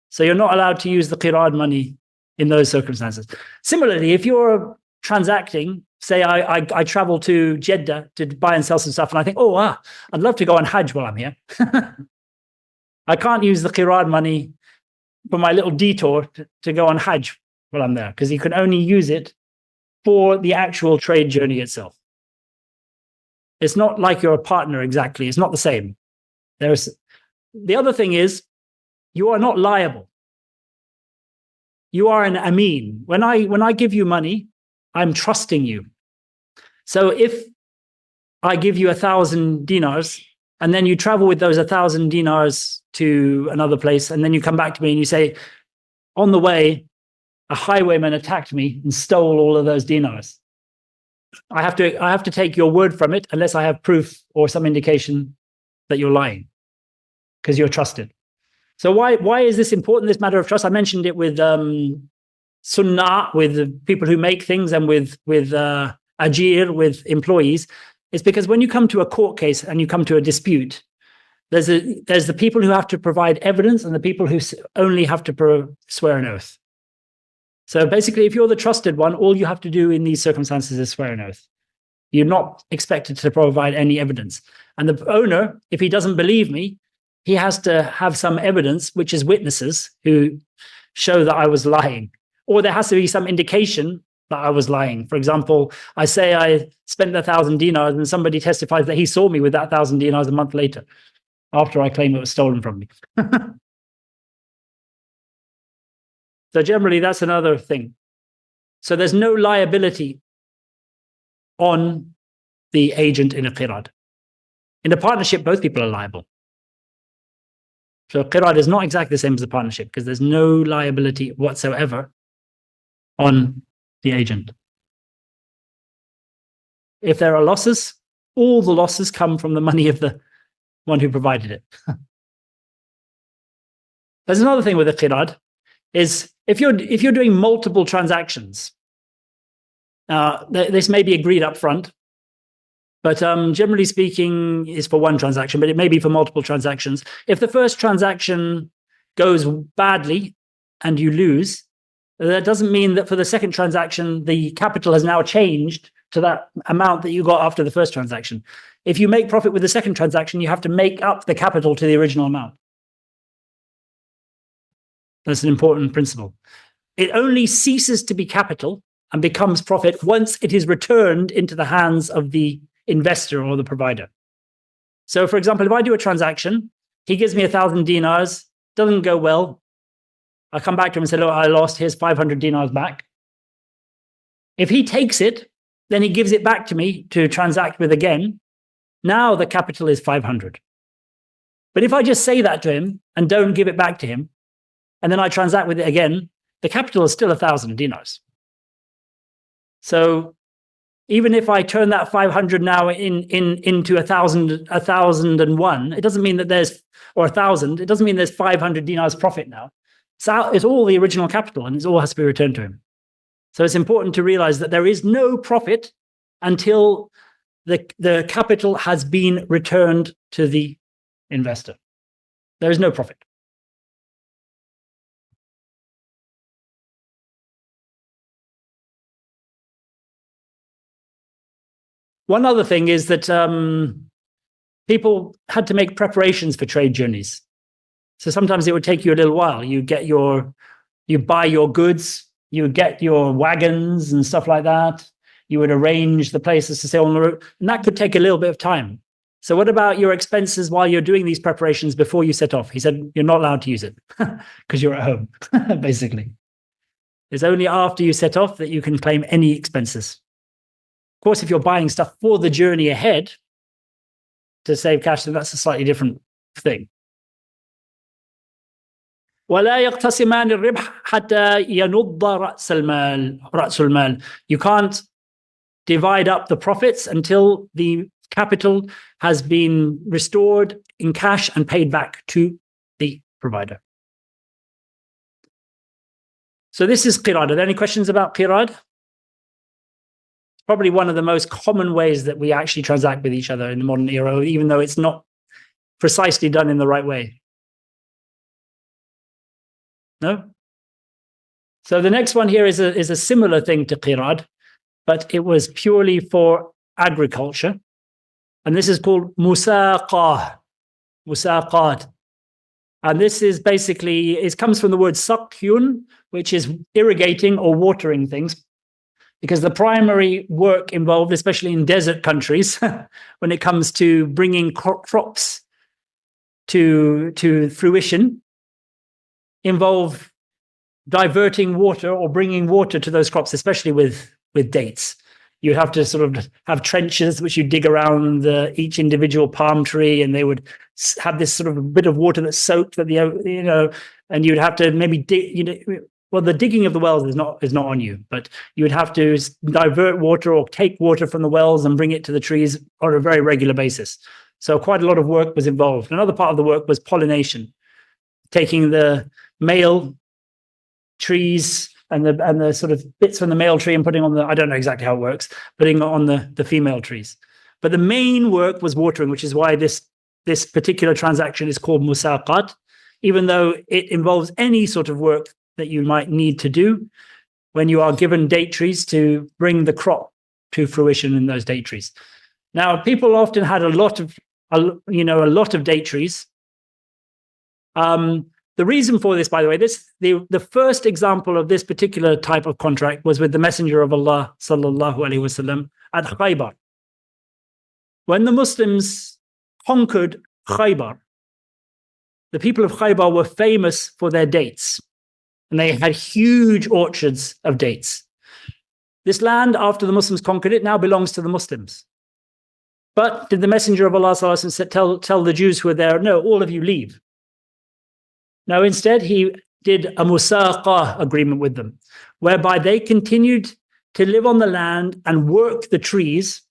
So you're not allowed to use the qirad money in those circumstances. Similarly, if you're transacting, say I travel to Jeddah to buy and sell some stuff, and I think, I'd love to go on Hajj while I'm here. I can't use the qirad money for my little detour to go on Hajj while I'm there, because you can only use it for the actual trade journey itself. It's not like you're a partner exactly. It's not the same. The other thing is, you are not liable. You are an ameen. When I give you money, I'm trusting you. So if I give you 1,000 dinars, and then you travel with those 1,000 dinars to another place, and then you come back to me and you say, on the way, a highwayman attacked me and stole all of those dinars. I have to take your word from it unless I have proof or some indication that you're lying, because you're trusted. So why is this important, this matter of trust? I mentioned it with sunnah, with the people who make things, and with ajir, with employees, is because when you come to a court case and you come to a dispute, there's the people who have to provide evidence and the people who only have to swear an oath. So basically, if you're the trusted one, all you have to do in these circumstances is swear an oath. You're not expected to provide any evidence. And the owner, if he doesn't believe me, he has to have some evidence, which is witnesses who show that I was lying. Or there has to be some indication that I was lying. For example, I say I spent 1,000 dinars and somebody testifies that he saw me with that 1,000 dinars a month later, after I claim it was stolen from me. So generally, that's another thing. So there's no liability on the agent in a qirad. In a partnership, both people are liable. So a qirad is not exactly the same as a partnership because there's no liability whatsoever on the agent. If there are losses, all the losses come from the money of the one who provided it. There's another thing with a qirad, is if you're doing multiple transactions, this may be agreed up front, but generally speaking is for one transaction, but it may be for multiple transactions. If the first transaction goes badly and you lose, that doesn't mean that for the second transaction, the capital has now changed to that amount that you got after the first transaction. If you make profit with the second transaction, you have to make up the capital to the original amount. That's an important principle. It only ceases to be capital and becomes profit once it is returned into the hands of the investor or the provider. So, for example, if I do a transaction, he gives me 1,000 dinars, doesn't go well. I come back to him and say, look, I lost, here's 500 dinars back. If he takes it, then he gives it back to me to transact with again. Now the capital is 500. But if I just say that to him and don't give it back to him, and then I transact with it again, the capital is still 1,000 dinars. So even if I turn that 500 now into 1,001, it doesn't mean that there's, or 1,000, it doesn't mean there's 500 dinars profit now. It's all the original capital and it all has to be returned to him. So it's important to realize that there is no profit until the capital has been returned to the investor. There is no profit. One other thing is that people had to make preparations for trade journeys. So sometimes it would take you a little while. You buy your goods, you get your wagons and stuff like that. You would arrange the places to sail on the route, and that could take a little bit of time. So what about your expenses while you're doing these preparations before you set off? He said, you're not allowed to use it because you're at home, basically. It's only after you set off that you can claim any expenses. Of course, if you're buying stuff for the journey ahead to save cash, then that's a slightly different thing. ولا يقتسمان الربح حتى ينض رأس المال. You can't divide up the profits until the capital has been restored in cash and paid back to the provider. So this is qirad. Are there any questions about qirad? It's probably one of the most common ways that we actually transact with each other in the modern era, even though it's not precisely done in the right way. No? So the next one here is a similar thing to qirad, but it was purely for agriculture. And this is called musaqah. Musaqat. And this is basically, it comes from the word saqyun, which is irrigating or watering things. Because the primary work involved, especially in desert countries, when it comes to bringing crops to fruition, involve diverting water or bringing water to those crops, especially with dates. You have to sort of have trenches which you dig around each individual palm tree, and they would have this sort of a bit of water that's soaked that and you'd have to maybe dig. Well, the digging of the wells is not on you, but you would have to divert water or take water from the wells and bring it to the trees on a very regular basis. So quite a lot of work was involved. Another part of the work was pollination, taking the male trees and the sort of bits from the male tree and putting on I don't know exactly how it works, putting on the female trees. But the main work was watering, which is why this particular transaction is called musaqat, even though it involves any sort of work that you might need to do when you are given date trees to bring the crop to fruition in those date trees. Now, people often had a lot of date trees. The reason for this, by the way, the first example of this particular type of contract was with the Messenger of Allah sallallahu alaihi wasallam at Khaybar. When the Muslims conquered Khaybar, the people of Khaybar were famous for their dates, and they had huge orchards of dates. This land, after the Muslims conquered it, now belongs to the Muslims. But did the Messenger of Allah sallallahu alaihi wasallam tell the Jews who were there, no, all of you leave? No, instead, he did a musaqah agreement with them, whereby they continued to live on the land and work the trees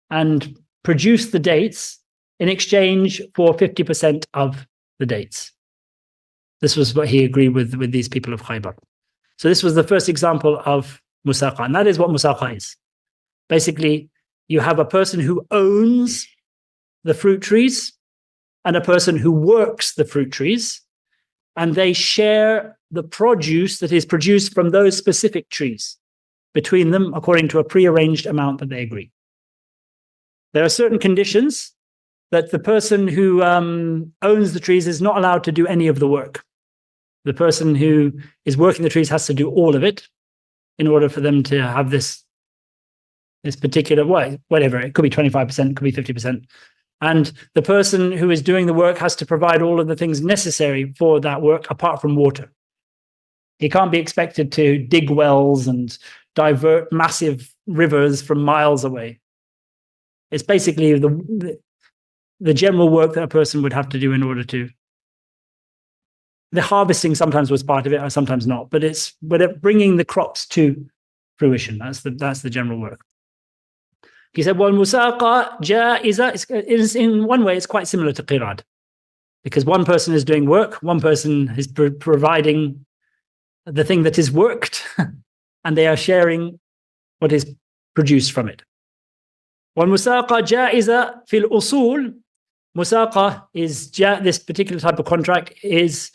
and produce the dates in exchange for 50% of the dates. This was what he agreed with these people of Khaybar. So this was the first example of musaqah, and that is what musaqah is. Basically, you have a person who owns the fruit trees and a person who works the fruit trees, and they share the produce that is produced from those specific trees between them according to a prearranged amount that they agree. There are certain conditions that the person who owns the trees is not allowed to do any of the work. The person who is working the trees has to do all of it in order for them to have this particular way, whatever. It could be 25%, it could be 50%. And the person who is doing the work has to provide all of the things necessary for that work apart from water. He can't be expected to dig wells and divert massive rivers from miles away. It's basically the general work that a person would have to do in order to. The harvesting sometimes was part of it, or sometimes not, but it's bringing the crops to fruition. That's the general work. He said, well, musaqa ja'iza, in one way, it's quite similar to qirad, because one person is doing work, one person is providing the thing that is worked, and they are sharing what is produced from it. Well, musaqa ja'iza fil usul, musaqa is, this particular type of contract is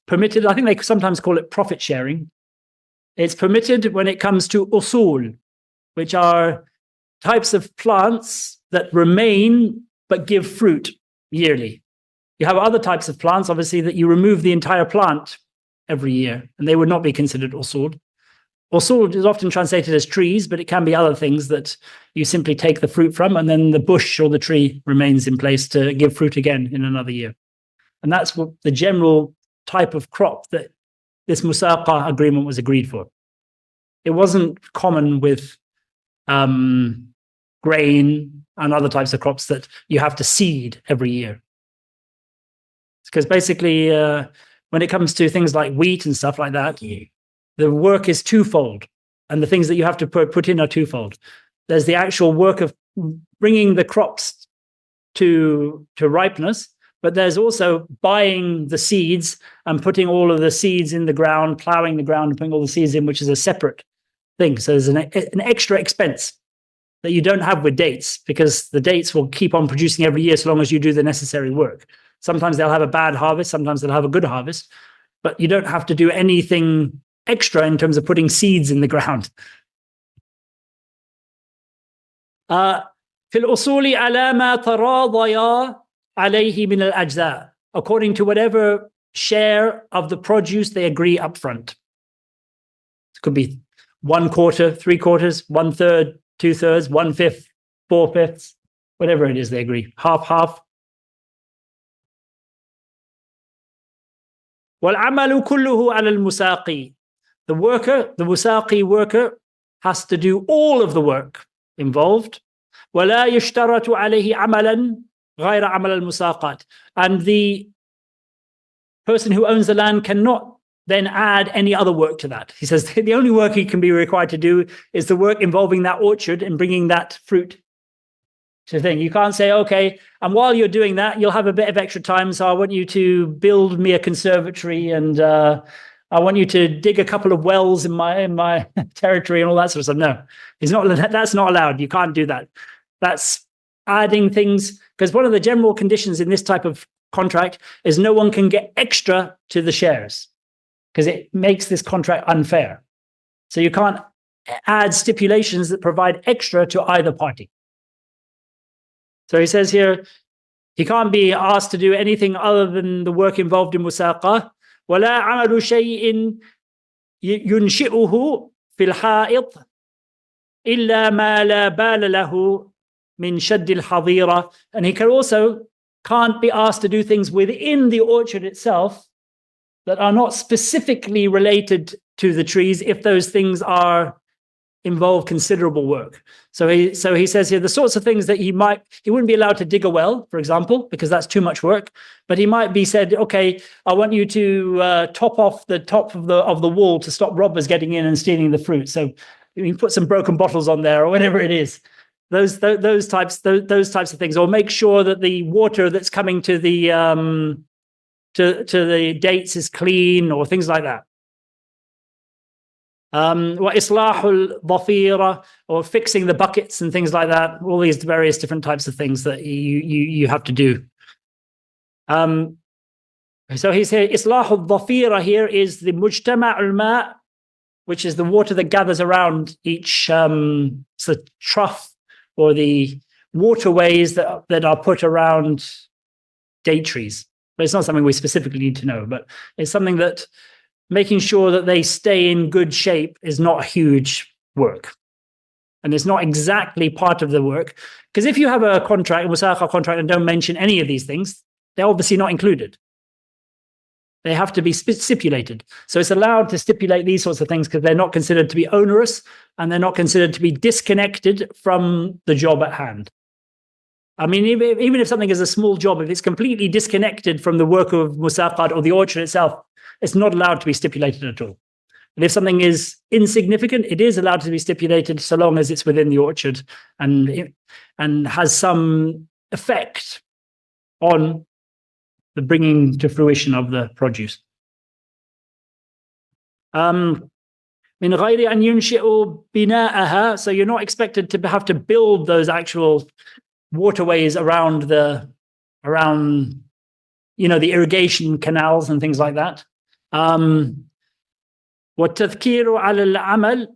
permitted. I think they sometimes call it profit sharing. It's permitted when it comes to usul, which are types of plants that remain but give fruit yearly. You have other types of plants, obviously, that you remove the entire plant every year, and they would not be considered usul. Usul is often translated as trees, but it can be other things that you simply take the fruit from, and then the bush or the tree remains in place to give fruit again in another year. And that's what the general type of crop that this musaqa agreement was agreed for. It wasn't common with grain and other types of crops that you have to seed every year. Because basically, when it comes to things like wheat and stuff like that, the work is twofold, and the things that you have to put in are twofold. There's the actual work of bringing the crops to ripeness, but there's also buying the seeds and putting all of the seeds in the ground, plowing the ground and putting all the seeds in, which is a separate thing. So there's an extra expense that you don't have with dates, because the dates will keep on producing every year so long as you do the necessary work. Sometimes they'll have a bad harvest, sometimes they'll have a good harvest, but you don't have to do anything extra in terms of putting seeds in the ground. في الأصول على ما تراضيا عليه من الأجزاء, according to whatever share of the produce they agree up front. It could be 1/4, 3/4, 1/3, 2/3, 1/5, 4/5, whatever it is they agree, half. وَالْعَمَلُ كُلُّهُ عَلَى الْمُسَاقِي. The musaqi worker has to do all of the work involved. وَلَا يُشْتَرَطُ عَلَيْهِ عَمَلًا غَيْرَ عَمَلَ الْمُسَاقَاتِ. And the person who owns the land cannot then add any other work to that. He says the only work he can be required to do is the work involving that orchard and bringing that fruit to the thing. You can't say, okay, and while you're doing that, you'll have a bit of extra time, so I want you to build me a conservatory and I want you to dig a couple of wells in my territory and all that sort of stuff. No, that's not allowed. You can't do that. That's adding things, because one of the general conditions in this type of contract is no one can get extra to the shares, because it makes this contract unfair. So you can't add stipulations that provide extra to either party. So he says here, he can't be asked to do anything other than the work involved in musaqah. وَلَا عَمَلُ شَيْءٍ يُنْشِئُهُ فِي الْحَائِطِ إِلَّا مَا لَا بَالَ لَهُ مِنْ شَدِّ الْحَظِيرَةِ. And he can't be asked to do things within the orchard itself that are not specifically related to the trees if those things involve considerable work. So he says here the sorts of things that he wouldn't be allowed to dig a well, for example, because that's too much work. But he might be said, okay, I want you to top off the top of the wall to stop robbers getting in and stealing the fruit. So you put some broken bottles on there or whatever it is. Those types of things, or make sure that the water that's coming to the dates is clean, or things like that. وإصلاح الضفيرة, or fixing the buckets and things like that. All these various different types of things that you have to do. So he said إصلاح الضفيرة here is the مجتمع الماء, which is the water that gathers around each the trough or the waterways that are put around date trees. But it's not something we specifically need to know, but it's something that making sure that they stay in good shape is not huge work. And it's not exactly part of the work. Because if you have a contract, a musaqah contract, and don't mention any of these things, they're obviously not included. They have to be stipulated. So it's allowed to stipulate these sorts of things because they're not considered to be onerous and they're not considered to be disconnected from the job at hand. I mean, even if something is a small job, if it's completely disconnected from the work of musaqat or the orchard itself, it's not allowed to be stipulated at all. And if something is insignificant, it is allowed to be stipulated so long as it's within the orchard and has some effect on the bringing to fruition of the produce. من غير أن ينشئوا بناءها, so you're not expected to have to build those actual waterways around the irrigation canals and things like that. والتذكير على العمل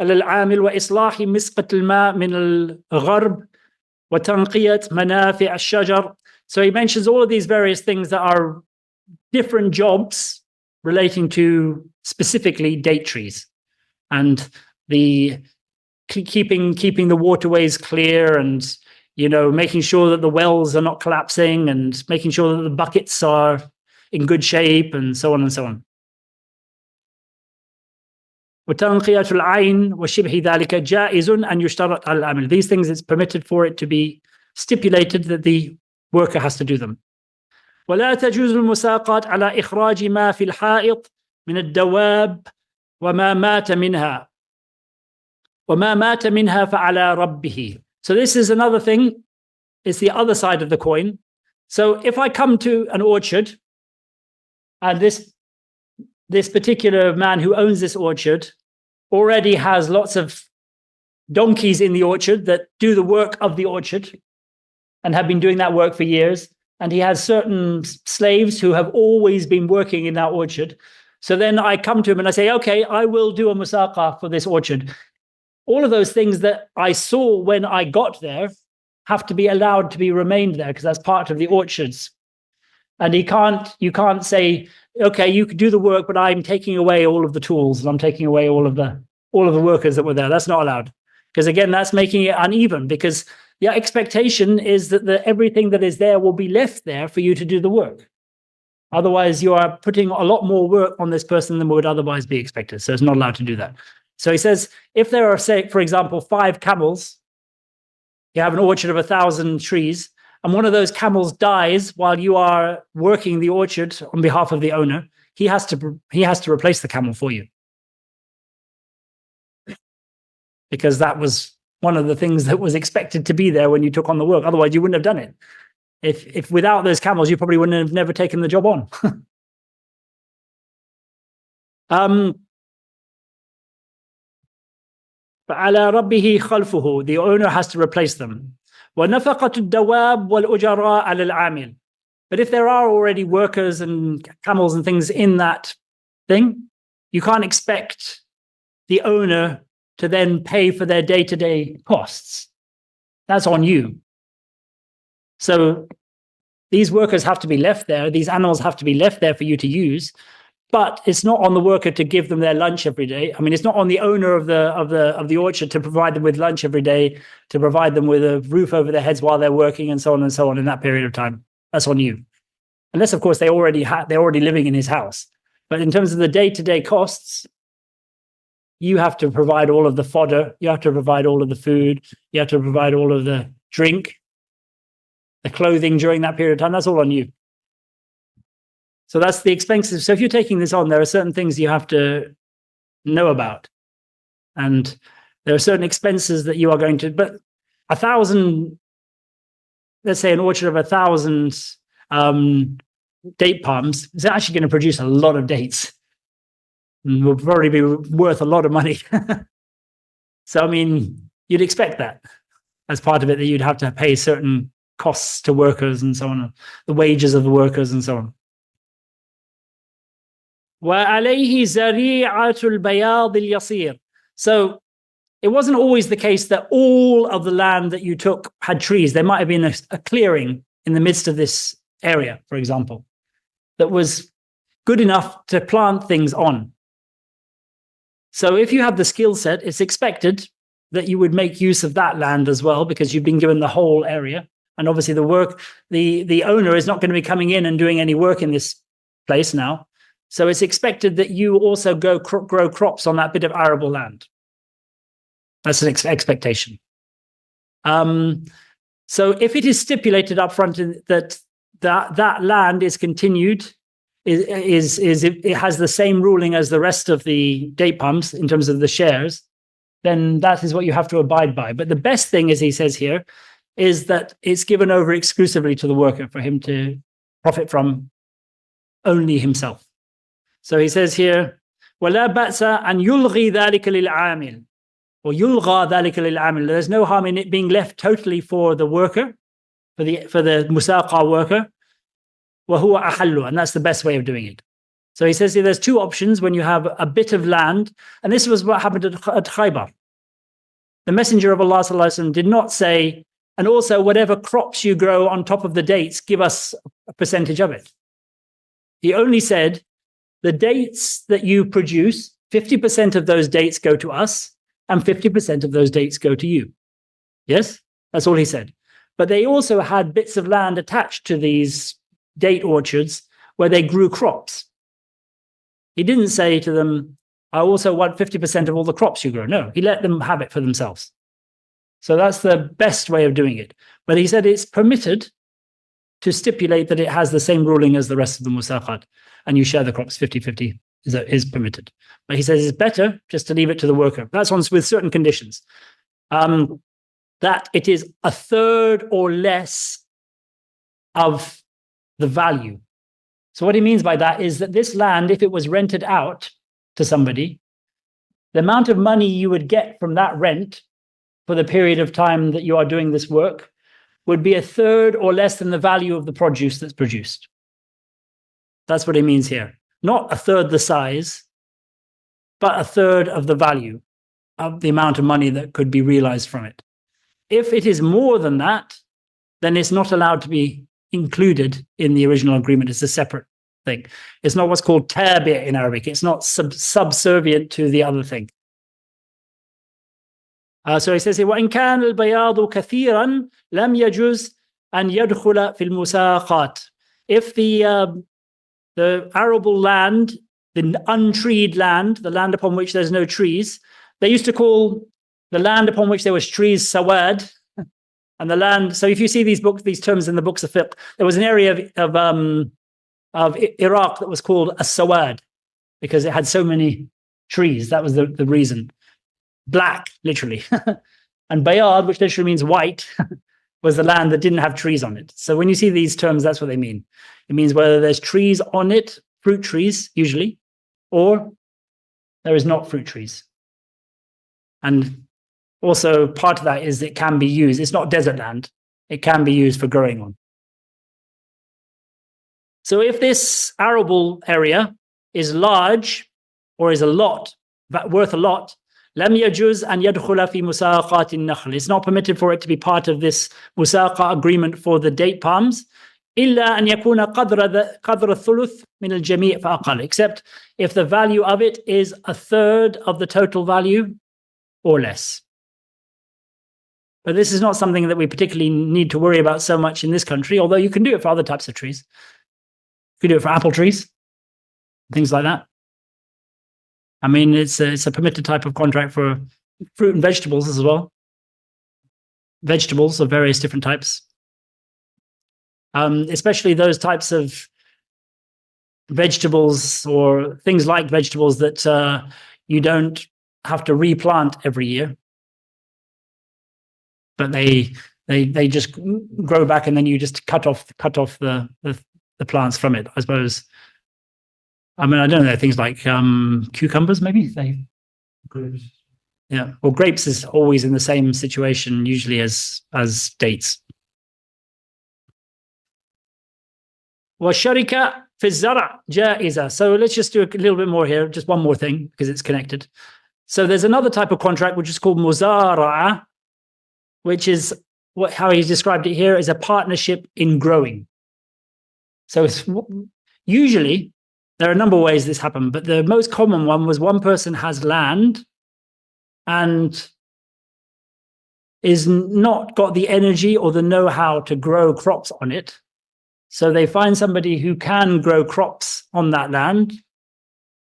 على العامل وإصلاح مسقة الماء من الغرب وتنقية منافع الشجر. So he mentions all of these various things that are different jobs relating to specifically date trees and the keeping the waterways clear and making sure that the wells are not collapsing and making sure that the buckets are in good shape and so on and so on. وتنقية العين وشبه ذلك جائز أن يشترط على العامل. These things, it's permitted for it to be stipulated that the worker has to do them. ولا تجوز المساقات على إخراج ما في الحائط من الدواب وما مات منها فعلى ربه. So this is another thing. It's the other side of the coin. So if I come to an orchard and this particular man who owns this orchard already has lots of donkeys in the orchard that do the work of the orchard and have been doing that work for years, and he has certain slaves who have always been working in that orchard. So then I come to him and I say, okay, I will do a musaqah for this orchard. All of those things that I saw when I got there have to be allowed to be remained there because that's part of the orchards. And you can't say, okay, you could do the work, but I'm taking away all of the tools and I'm taking away all of the workers that were there. That's not allowed. Because again, that's making it uneven, because the expectation is that everything that is there will be left there for you to do the work. Otherwise, you are putting a lot more work on this person than would otherwise be expected. So it's not allowed to do that. So he says, if there are, say, for example, 5 camels, you have an orchard of 1,000 trees, and one of those camels dies while you are working the orchard on behalf of the owner, he has to replace the camel for you. Because that was one of the things that was expected to be there when you took on the work. Otherwise, you wouldn't have done it. If without those camels, you probably wouldn't have never taken the job on. فَعَلَى رَبِّهِ خَلْفُهُ, the owner has to replace them. وَنَفَقَةُ الدَّوَابِ وَالْأُجَرَاءِ عَلَى الْعَامِلِ. But if there are already workers and camels and things in that thing, you can't expect the owner to then pay for their day-to-day costs. That's on you. So these workers have to be left there. These animals have to be left there for you to use. But it's not on the worker to give them their lunch every day. I mean, it's not on the owner of the orchard to provide them with lunch every day, to provide them with a roof over their heads while they're working, and so on in that period of time. That's on you, unless of course they're already living in his house. But in terms of the day-to-day costs, you have to provide all of the fodder, you have to provide all of the food, you have to provide all of the drink, the clothing during that period of time. That's all on you. So that's the expenses. So if you're taking this on, there are certain things you have to know about. And there are certain expenses that you are going to, but 1,000, let's say an orchard of 1,000 date palms is actually going to produce a lot of dates. And will probably be worth a lot of money. So, I mean, you'd expect that as part of it, that you'd have to pay certain costs to workers and so on, the wages of the workers and so on. وَعَلَيْهِ زَرِيعَةُ الْبَيَاضِ الْيَصِيرِ. So it wasn't always the case that all of the land that you took had trees. There might have been a clearing in the midst of this area, for example, that was good enough to plant things on. So if you have the skill set, it's expected that you would make use of that land as well, because you've been given the whole area. And obviously the owner is not going to be coming in and doing any work in this place now. So it's expected that you also grow crops on that bit of arable land. That's an expectation. So if it is stipulated up front that land is continued, it has the same ruling as the rest of the date palms in terms of the shares, then that is what you have to abide by. But the best thing, as he says here, is that it's given over exclusively to the worker for him to profit from only himself. So he says here, وَلَا بَأْسَ أَنْ يُلْغِي ذَلِكَ لِلْعَامِلِ, or يُلْغَى ذَلِكَ لِلْعَامِلِ. There's no harm in it being left totally for the worker, for the musaqa worker, وَهُوَ أَحَلُّ, and that's the best way of doing it. So he says here, there's two options when you have a bit of land, and this was what happened at Khaybar. The Messenger of Allah ﷺ did not say, and also whatever crops you grow on top of the dates, give us a percentage of it. He only said, the dates that you produce, 50% of those dates go to us, and 50% of those dates go to you. Yes? That's all he said. But they also had bits of land attached to these date orchards where they grew crops. He didn't say to them, I also want 50% of all the crops you grow. No, he let them have it for themselves. So that's the best way of doing it. But he said it's permitted to stipulate that it has the same ruling as the rest of the musaqat, and you share the crops 50-50 is permitted. But he says it's better just to leave it to the worker. That's on with certain conditions. That it is a third or less of the value. So what he means by that is that this land, if it was rented out to somebody, the amount of money you would get from that rent for the period of time that you are doing this work would be a third or less than the value of the produce that's produced. That's what he means here. Not a third the size, but a third of the value of the amount of money that could be realized from it. If it is more than that, then it's not allowed to be included in the original agreement. It's a separate thing. It's not what's called tabi' in Arabic. It's not subservient to the other thing. So he says here, وَإِنْ كَانَ الْبَيَاضُ كَثِيرًا لَمْ يَجُزْ أَنْ يَدْخُلَ فِي الْمُسَاقَاتِ. If the arable land, the untreed land, the land upon which there's no trees, they used to call the land upon which there was trees sawad, and the land. So if you see these terms in the books of fiqh, there was an area of Iraq that was called a sawad because it had so many trees. That was the reason. Black, literally. And bayad, which literally means white, was the land that didn't have trees on it. So when you see these terms, that's what they mean. It means whether there's trees on it, fruit trees usually, or There is not fruit trees. And also part of that is it can be used. It's not desert land. It can be used for growing on. So if this arable area is large or is a lot, worth a lot, لم يجوز أن يدخل في مساقات النخل. It's not permitted for it to be part of this musaqa agreement for the date palms. إلا أن يكون قدر الثلث من الجميع فأقل. Except if the value of it is a third of the total value or less. But this is not something that we particularly need to worry about so much in this country, although you can do it for other types of trees. You can do it for apple trees, things like that. I mean, it's a permitted type of contract for fruit and vegetables as well. Vegetables of various different types. Especially those types of vegetables or things like vegetables that you don't have to replant every year. But they just grow back and then you just cut off the plants from it, I suppose. I mean, I don't know, things like cucumbers, maybe? Grapes. Yeah. Well, grapes is always in the same situation, usually as dates. وَالشَّرِكَةُ فِي الزَّرْعِ جَائِزَةٌ. So let's just do a little bit more here, just one more thing, because it's connected. So there's another type of contract, which is called muzara'a, which is how he's described it here as a partnership in growing. So it's usually, there are a number of ways this happened, but the most common one was one person has land and is not got the energy or the know-how to grow crops on it. So they find somebody who can grow crops on that land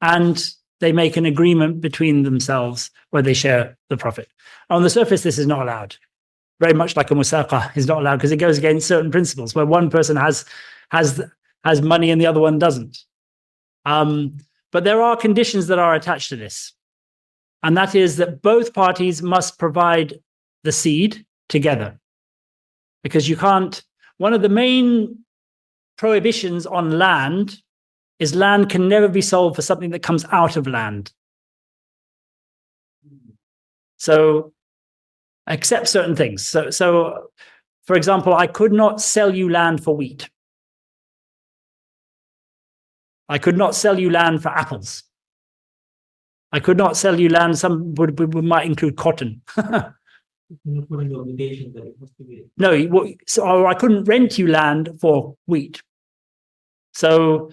and they make an agreement between themselves where they share the profit. On the surface, this is not allowed. Very much like a musaqa is not allowed because it goes against certain principles where one person has money and the other one doesn't. But there are conditions that are attached to this. And that is that both parties must provide the seed together. Because you can't, one of the main prohibitions on land is land can never be sold for something that comes out of land. So, except certain things. So, for example, I could not sell you land for wheat. I could not sell you land for apples. I could not sell you land, some might include cotton. No, or I couldn't rent you land for wheat. So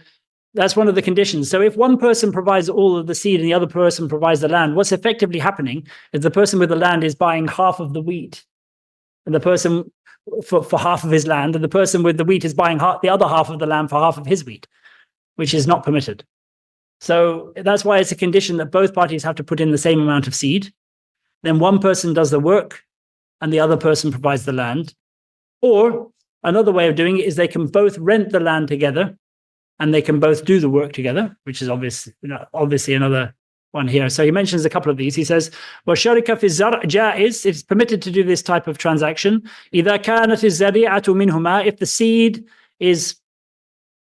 that's one of the conditions. So if one person provides all of the seed and the other person provides the land, what's effectively happening is the person with the land is buying half of the wheat, and the person for half of his land, and the person with the wheat is buying the other half of the land for half of his wheat, which is not permitted. So that's why it's a condition that both parties have to put in the same amount of seed. Then one person does the work and the other person provides the land. Or another way of doing it is they can both rent the land together and they can both do the work together, which is obviously another one here. So he mentions a couple of these. He says, وَالشَّرِكَ فِي الزَّرْعِ جَائِزٌ. It's permitted to do this type of transaction. إِذَا كَانَتِ الزَّرِيعَةُ مِنْهُمَا. If the seed is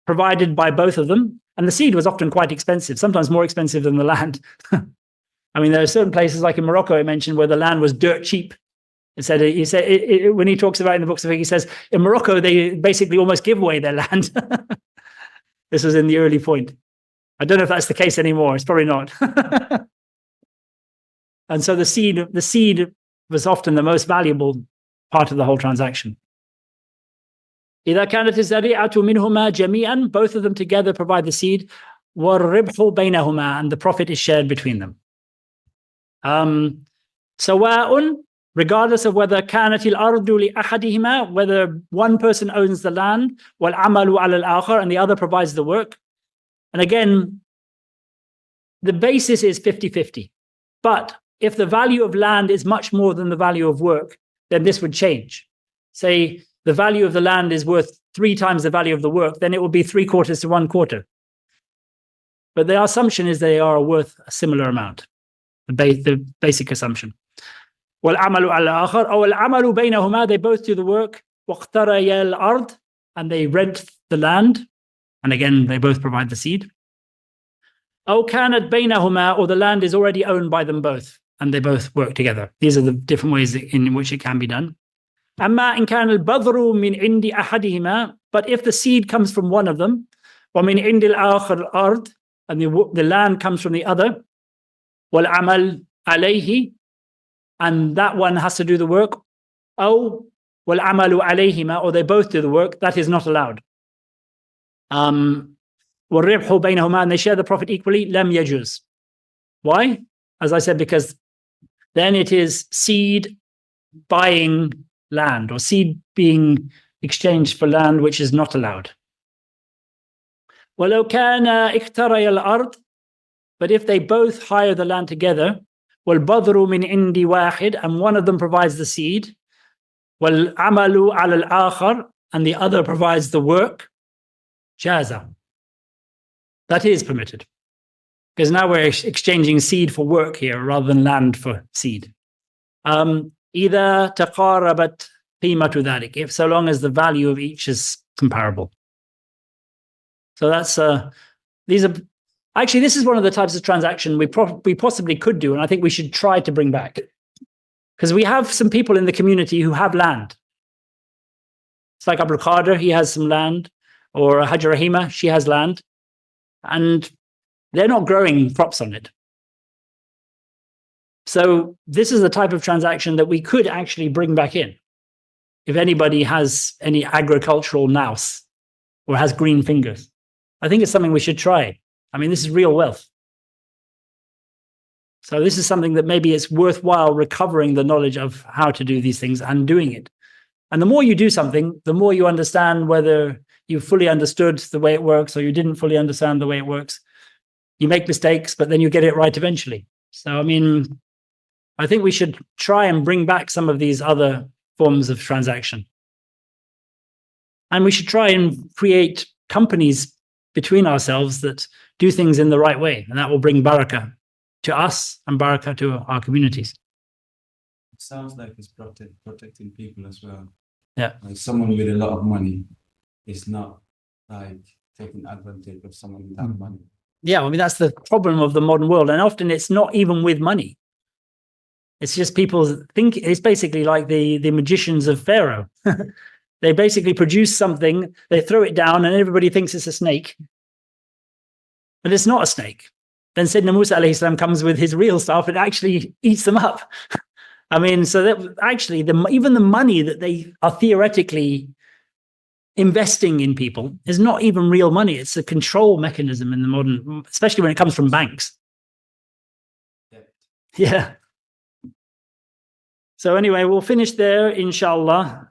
provided by both of them, and the seed was often quite expensive, sometimes more expensive than the land. I mean, there are certain places like in Morocco, I mentioned, where the land was dirt cheap. He said when he talks about it in the books of fiqh, he says, in Morocco, they basically almost give away their land. This was in the early point. I don't know if that's the case anymore. It's probably not. And so the seed was often the most valuable part of the whole transaction. إذا كانت الزريعة منهما جميعا, both of them together provide the seed. والربح بينهما, and the profit is shared between them. سواء, regardless of whether كانت الأرض لأحدهما, whether one person owns the land, والعمل على الآخر, and the other provides the work. And again, the basis is 50-50. But if the value of land is much more than the value of work, then this would change. Say the value of the land is worth 3 times the value of the work, then it will be 3/4 to 1/4. But the assumption is they are worth a similar amount. The basic assumption. وَالْعَمَلُ عَلَى الْآخَرِ أو الْعَمَلُ بَيْنَهُمَا, they both do the work. وَاقْتَرَيَا الْأَرْضِ, and they rent the land. And again, they both provide the seed. أو كانت بينهما, or the land is already owned by them both and they both work together. These are the different ways in which it can be done. أما إن كان البذر من عند أحدهما, but if the seed comes from one of them, ومن عند الآخر الأرض, and the land comes from the other, والعمل عليه, and that one has to do the work, أو والعمل عليهما, or they both do the work, that is not allowed. والربح بينهما, and they share the profit equally, لم يجوز. Why? As I said, because then it is seed buying land, or seed being exchanged for land which is not allowed. ولو كان اقتري الأرض, but if they both hire the land together, والبذر من عند واحد, and one of them provides the seed, والعمل على الآخر, and the other provides the work, جاز. That is permitted. Because now we're exchanging seed for work here rather than land for seed. إذا تقاربت قيمة ذلك, if so long as the value of each is comparable. So that's these are actually, this is one of the types of transaction we possibly could do, and I think we should try to bring back, because we have some people in the community who have land. It's like Abdul Qadir, he has some land, or Hajj Rahima, she has land, and they're not growing crops on it. So this is the type of transaction that we could actually bring back in. If anybody has any agricultural nous or has green fingers, I think it's something we should try. I mean, this is real wealth. So this is something that maybe it's worthwhile recovering the knowledge of how to do these things and doing it. And the more you do something, the more you understand whether you fully understood the way it works or you didn't fully understand the way it works. You make mistakes, but then you get it right eventually. So, I mean, I think we should try and bring back some of these other forms of transaction. And we should try and create companies between ourselves that do things in the right way. And that will bring barakah to us and barakah to our communities. It sounds like it's protecting people as well. Yeah. Like someone with a lot of money is not like taking advantage of someone without money. Yeah, I mean, that's the problem of the modern world. And often it's not even with money. It's just people think it's basically like the magicians of Pharaoh. They basically produce something, they throw it down, and everybody thinks it's a snake. But it's not a snake. Then Sayyidina Musa alayhi salam comes with his real stuff and actually eats them up. I mean, so that actually even the money that they are theoretically investing in people is not even real money. It's a control mechanism in the modern, especially when it comes from banks. Yeah. So anyway, we'll finish there, inshallah.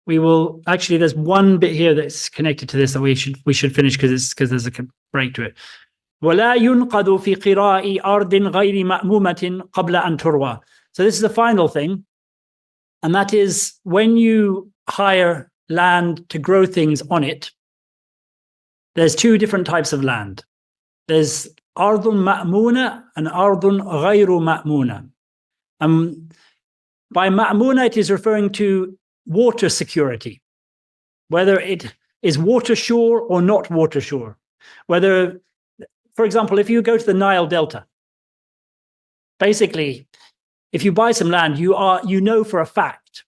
We will actually. There's one bit here that's connected to this that we should finish because there's a break to it. ولا ينقض في قراء أرض غير مأمومة قبل أن تروى. So this is the final thing, and that is when you hire land to grow things on it. There's two different types of land. There's ardun ma'muna and ardun ghayru ma'muna. By ma'muna, it is referring to water security, whether it is water sure or not water sure. Whether, for example, if you go to the Nile Delta, basically, if you buy some land, you know for a fact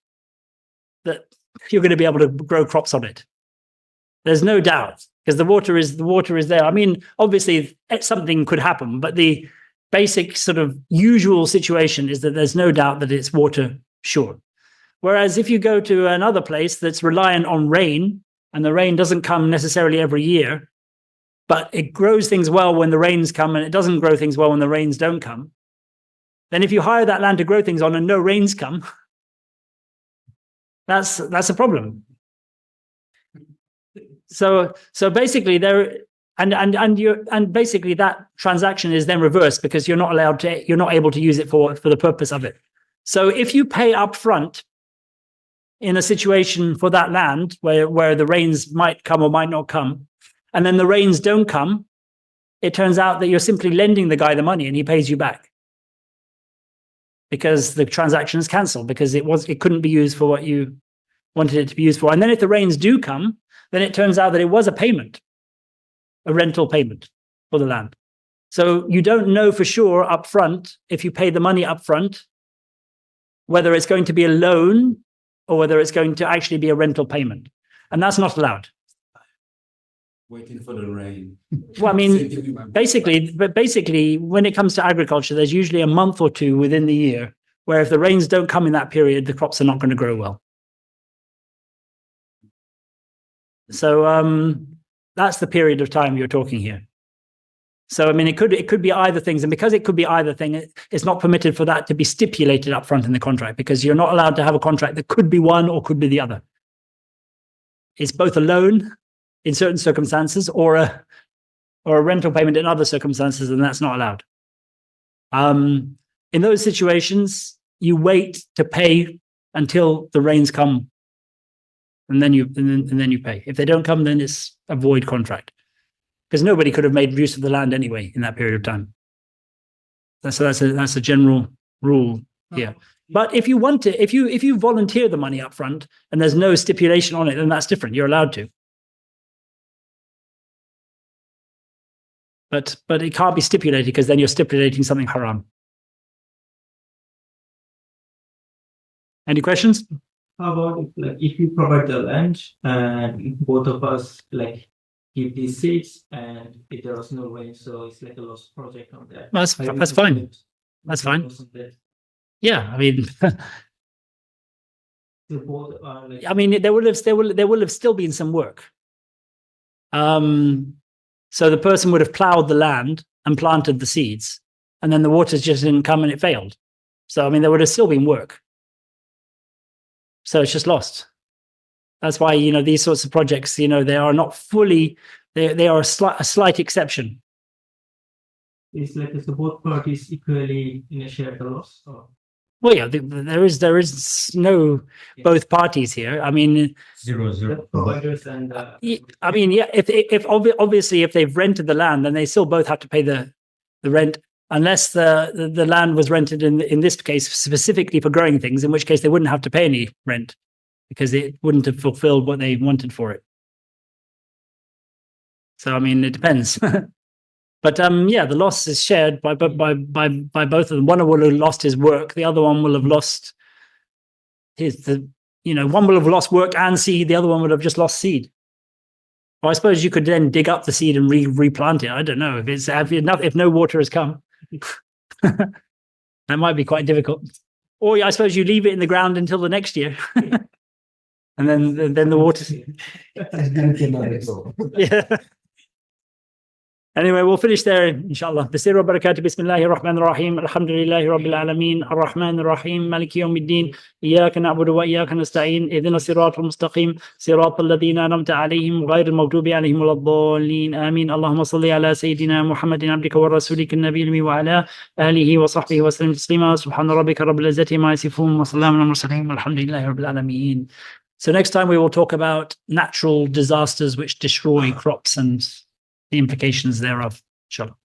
that you're going to be able to grow crops on it. There's no doubt, because the water is there. I mean, obviously something could happen, but the basic sort of usual situation is that there's no doubt that it's water sure. Whereas if you go to another place that's reliant on rain, and the rain doesn't come necessarily every year, but it grows things well when the rains come, and it doesn't grow things well when the rains don't come, then if you hire that land to grow things on and no rains come, that's a problem. So basically basically that transaction is then reversed because you're not able to use it for the purpose of it. So if you pay up front in a situation for that land where the rains might come or might not come, and then the rains don't come, it turns out that you're simply lending the guy the money and he pays you back, because the transaction is cancelled because it couldn't be used for what you wanted it to be used for. And then if the rains do come, then it turns out that it was a payment, a rental payment for the land. So you don't know for sure up front, if you pay the money up front, whether it's going to be a loan or whether it's going to actually be a rental payment. And that's not allowed. Waiting for the rain. Well, I mean, basically, when it comes to agriculture, there's usually a month or two within the year where if the rains don't come in that period, the crops are not going to grow well. So that's the period of time you're talking here. So, I mean, it could be either things. And because it could be either thing, it's not permitted for that to be stipulated up front in the contract, because you're not allowed to have a contract that could be one or could be the other. It's both a loan in certain circumstances or a rental payment in other circumstances, and that's not allowed. In those situations, you wait to pay until the rains come, and then you pay. If they don't come, then it's a void contract, because nobody could have made use of the land anyway in that period of time. So that's a general rule here. But if you want to, if you volunteer the money up front and there's no stipulation on it, then that's different. You're allowed to. But it can't be stipulated, because then you're stipulating something haram. Any questions? How about if you provide the land and both of us give these seeds, and if there was no rain, so it's like a lost project on that. That's fine. That's fine. Yeah, I mean, I mean, there will have still been some work. So the person would have plowed the land and planted the seeds, and then the waters just didn't come and it failed. So, I mean, there would have still been work. So it's just lost. That's why, these sorts of projects, they are not fully, they are a slight exception. It's like if both parties equally share the loss? Or? Well, yeah, there is no both parties here. I mean, zero. The providers and I mean, yeah, if obviously if they've rented the land, then they still both have to pay the rent, unless the land was rented in this case specifically for growing things, in which case they wouldn't have to pay any rent, because it wouldn't have fulfilled what they wanted for it. So, I mean, it depends. But yeah, the loss is shared by both of them. One will have lost his work, the other one will have lost one will have lost work and seed, the other one would have just lost seed. Well, I suppose you could then dig up the seed and replant it. I don't know if no water has come. That might be quite difficult. Or I suppose you leave it in the ground until the next year. And then the water. Yeah. Anyway, we'll finish there, inshallah. Bismillah wa barakatuh. Bismillahir Rahmanir Rahim. Alhamdulillahi Rabbil Alameen. Ar-Rahmanir Rahim. Maliki Yawmiddin. Iyyaka na'budu wa iyyaka nasta'in. Ihdina siratal mustaqim. Siratal ladhina an'amta alayhim. Ghayril maghdubi alayhim waladdallin. Amin. Allahumma salli ala Sayyidina Muhammadin abdika wa rasulika an-nabiyyi wa ala alihi wa sahbihi wa sallam taslima. Subhana rabbika rabbil izzati ma yasifun wa salamun ala mursalin. Alhamdulillahi Rabbil Alameen. So next time we will talk about natural disasters which destroy crops and the implications thereof. Inshallah.